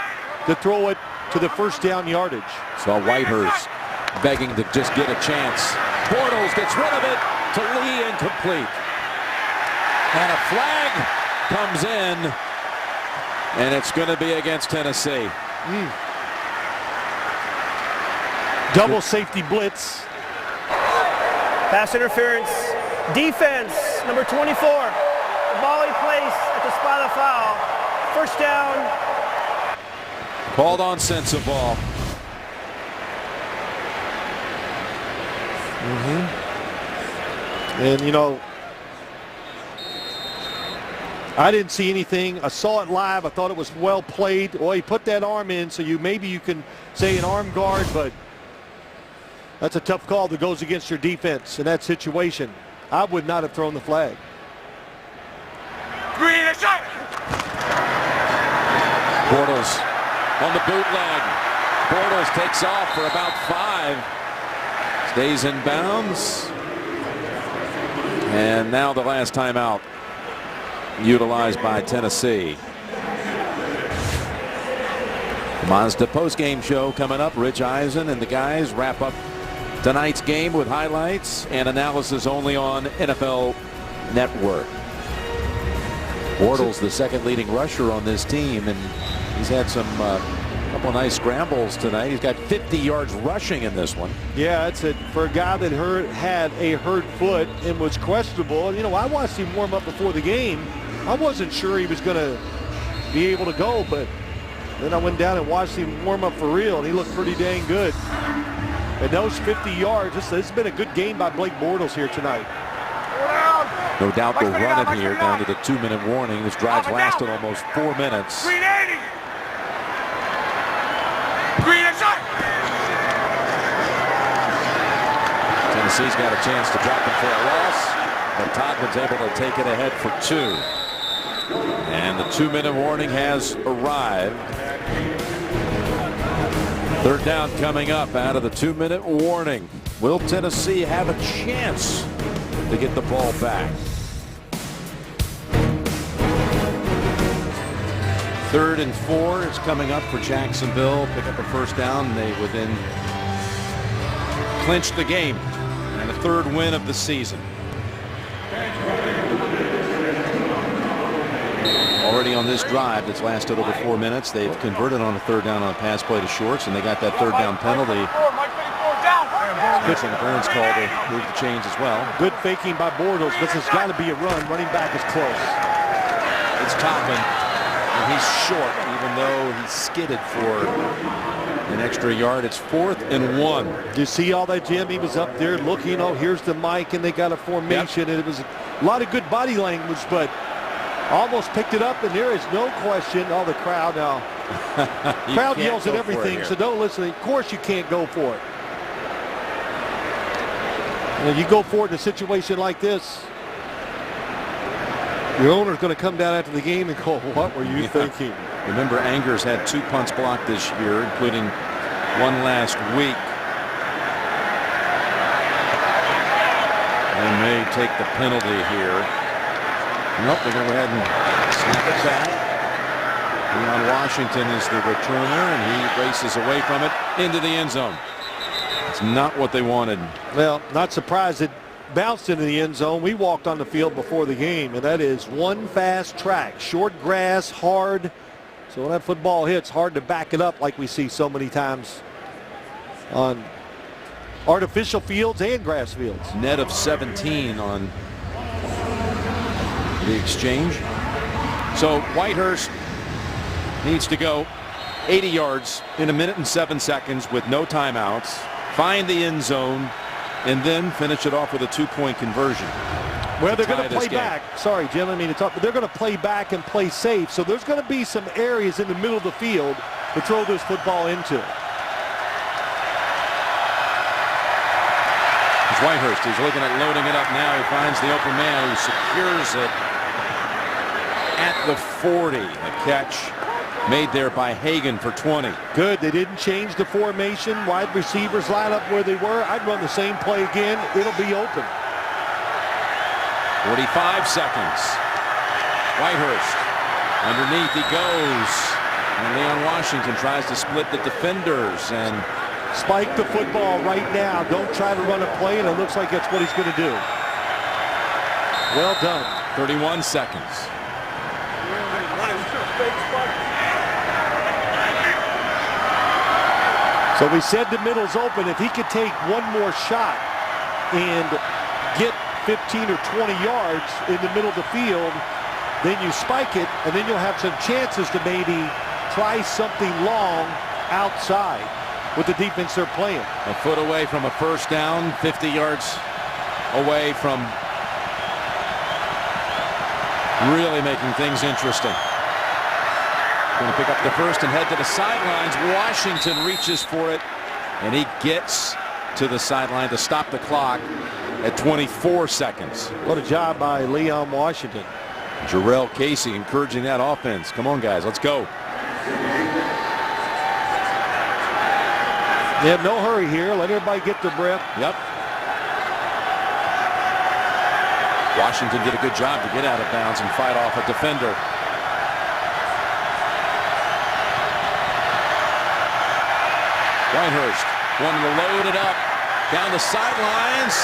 to throw it to the first down yardage. Saw Whitehurst begging to just get a chance. Bortles gets rid of it to Lee, incomplete. And a flag comes in, and it's going to be against Tennessee. Double safety blitz. Pass interference. Defense, number 24. The ball he placed at the spot of the foul. First down. Called on Sensabaugh. And, you know, I didn't see anything. I saw it live. I thought it was well played. Well, he put that arm in, so maybe you can say an arm guard, but that's a tough call that goes against your defense in that situation. I would not have thrown the flag. Bortles on the bootleg. Bortles takes off for about 5. Stays in bounds. And now the last timeout utilized by Tennessee. Mazda postgame show coming up. Rich Eisen and the guys wrap up tonight's game with highlights and analysis only on NFL Network. Bortles, the second leading rusher on this team, and he's had some couple of nice scrambles tonight. He's got 50 yards rushing in this one. Yeah, it's for a guy that had a hurt foot and was questionable. And, you know, I watched him warm up before the game. I wasn't sure he was going to be able to go, but then I went down and watched him warm up for real, and he looked pretty dang good. And those 50 yards, this has been a good game by Blake Bortles here tonight. No doubt they'll run it here down to the 2-minute warning. This drive's lasted almost 4 minutes. Tennessee's got a chance to drop him for a loss, but Todman's able to take it ahead for 2. And the 2-minute warning has arrived. 3rd down coming up out of the 2-minute warning. Will Tennessee have a chance to get the ball back? 3rd and 4 is coming up for Jacksonville. Pick up a first down. They would then clinch the game and the 3rd win of the season. Already on this drive that's lasted over 4 minutes, they've converted on a 3rd down on a pass play to Shorts, and they got that 3rd down penalty. Good interference call to move the chains as well. Good faking by Bortles. This has got to be a run. Running back is close. It's Todman, and he's short, even though he skidded for an extra yard. It's 4th and 1. Do you see all that, Jim? He was up there looking. Oh, here's the mic, and they got a formation. And it was a lot of good body language, but almost picked it up, and there is no question. Oh, the crowd now. Crowd yells at everything, so don't listen. Of course you can't go for it. And you go for it in a situation like this, your owner's going to come down after the game and go, what were you thinking? Remember, Angers had 2 punts blocked this year, including one last week. They may take the penalty here. Nope, they're going to go ahead and snap it back. Leon Washington is the returner, and he races away from it into the end zone. It's not what they wanted. Well, not surprised it bounced into the end zone. We walked on the field before the game, and that is one fast track. Short grass, hard. So when that football hits, hard to back it up like we see so many times on artificial fields and grass fields. Net of 17 on the exchange. So Whitehurst needs to go 80 yards in 1 minute and 7 seconds with no timeouts, find the end zone, and then finish it off with a 2-point conversion. Well, they're going to play back. Sorry, Jim, I mean to talk, but they're going to play back and play safe. So there's going to be some areas in the middle of the field to throw this football into. It's Whitehurst. He's looking at loading it up now. He finds the open man who secures it at the 40. A catch made there by Hagan for 20. Good. They didn't change the formation. Wide receivers line up where they were. I'd run the same play again. It'll be open. 45 seconds. Whitehurst. Underneath he goes. And Leon Washington tries to split the defenders and spike the football right now. Don't try to run a play, and it looks like that's what he's going to do. Well done. 31 seconds. So we said the middle's open. If he could take one more shot and get 15 or 20 yards in the middle of the field, then you spike it, and then you'll have some chances to maybe try something long outside with the defense they're playing. A foot away from a first down, 50 yards away from really making things interesting. Going to pick up the first and head to the sidelines. Washington reaches for it, and he gets to the sideline to stop the clock at 24 seconds. What a job by Leon Washington. Jarrell Casey encouraging that offense. Come on, guys, let's go. They have no hurry here. Let everybody get their breath. Yep. Washington did a good job to get out of bounds and fight off a defender. Whitehurst wanting to load it up down the sidelines.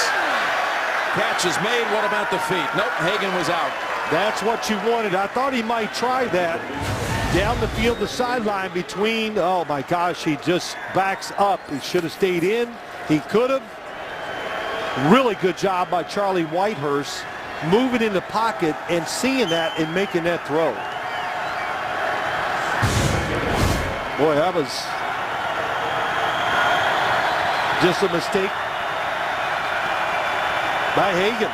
Catch is made. What about the feet? Nope, Hagan was out. That's what you wanted. I thought he might try that. Down the field, the sideline between, oh my gosh, he just backs up. He should have stayed in. He could have. Really good job by Charlie Whitehurst moving in the pocket and seeing that and making that throw. Boy, that was just a mistake by Hagan.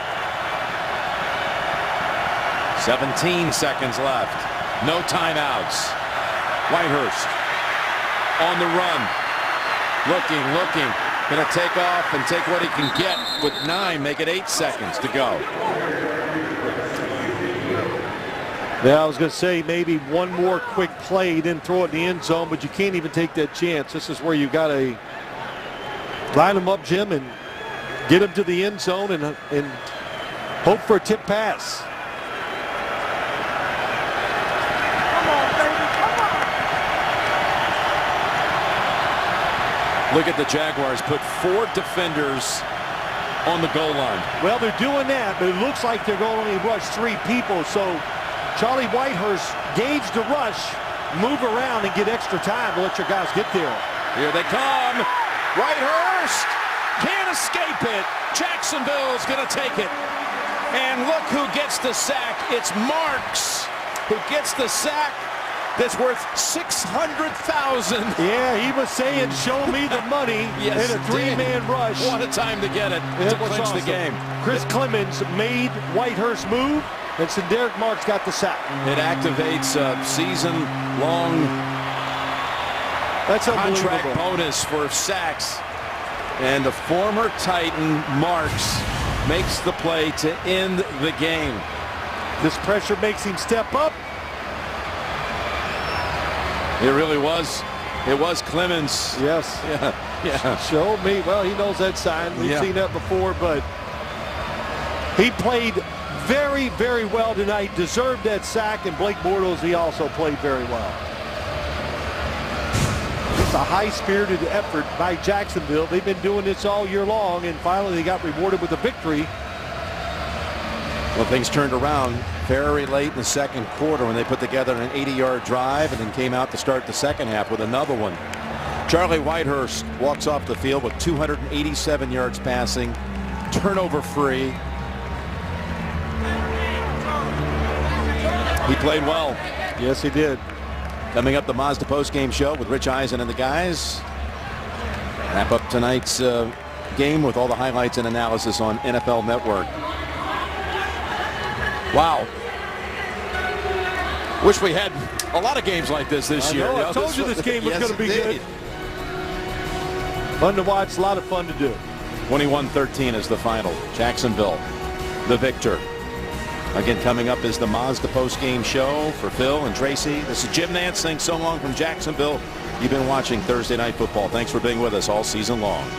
17 seconds left. No timeouts. Whitehurst on the run. Looking. Going to take off and take what he can get with 9. Make it 8 seconds to go. Yeah, I was going to say maybe one more quick play, then throw it in the end zone, but you can't even take that chance. This is where you got to line them up, Jim, and get them to the end zone and hope for a tip pass. Look at the Jaguars put 4 defenders on the goal line. Well, they're doing that, but it looks like they're going to only rush 3 people. So Charlie Whitehurst gauge the rush, move around, and get extra time to let your guys get there. Here they come. Whitehurst can't escape it. Jacksonville's going to take it. And look who gets the sack. It's Marks who gets the sack. That's worth $600,000. Yeah, he was saying, show me the money. Yes, in a 3-man rush. What a time to get it to clinch awesome. the game. Chris Clemens made Whitehurst move, and Derek Marks got the sack. It activates a season-long contract bonus for sacks. And the former Titan Marks makes the play to end the game. This pressure makes him step up. It really was. It was Clemens. Yes. Yeah. Show me. Well, he knows that sign. We've seen that before, but he played very, very well tonight. Deserved that sack, and Blake Bortles, he also played very well. It's a high-spirited effort by Jacksonville. They've been doing this all year long, and finally they got rewarded with a victory. Well, things turned around very late in the second quarter when they put together an 80-yard drive and then came out to start the second half with another one. Charlie Whitehurst walks off the field with 287 yards passing, turnover free. He played well. Yes, he did. Coming up, the Mazda postgame show with Rich Eisen and the guys. Wrap up tonight's game with all the highlights and analysis on NFL Network. Wow. Wish we had a lot of games like this year. I told you this game was going to be good. Fun to watch, a lot of fun to do. 21-13 is the final. Jacksonville, the victor. Again, coming up is the Mazda post-game show for Phil and Tracy. This is Jim Nance saying so long from Jacksonville. You've been watching Thursday Night Football. Thanks for being with us all season long.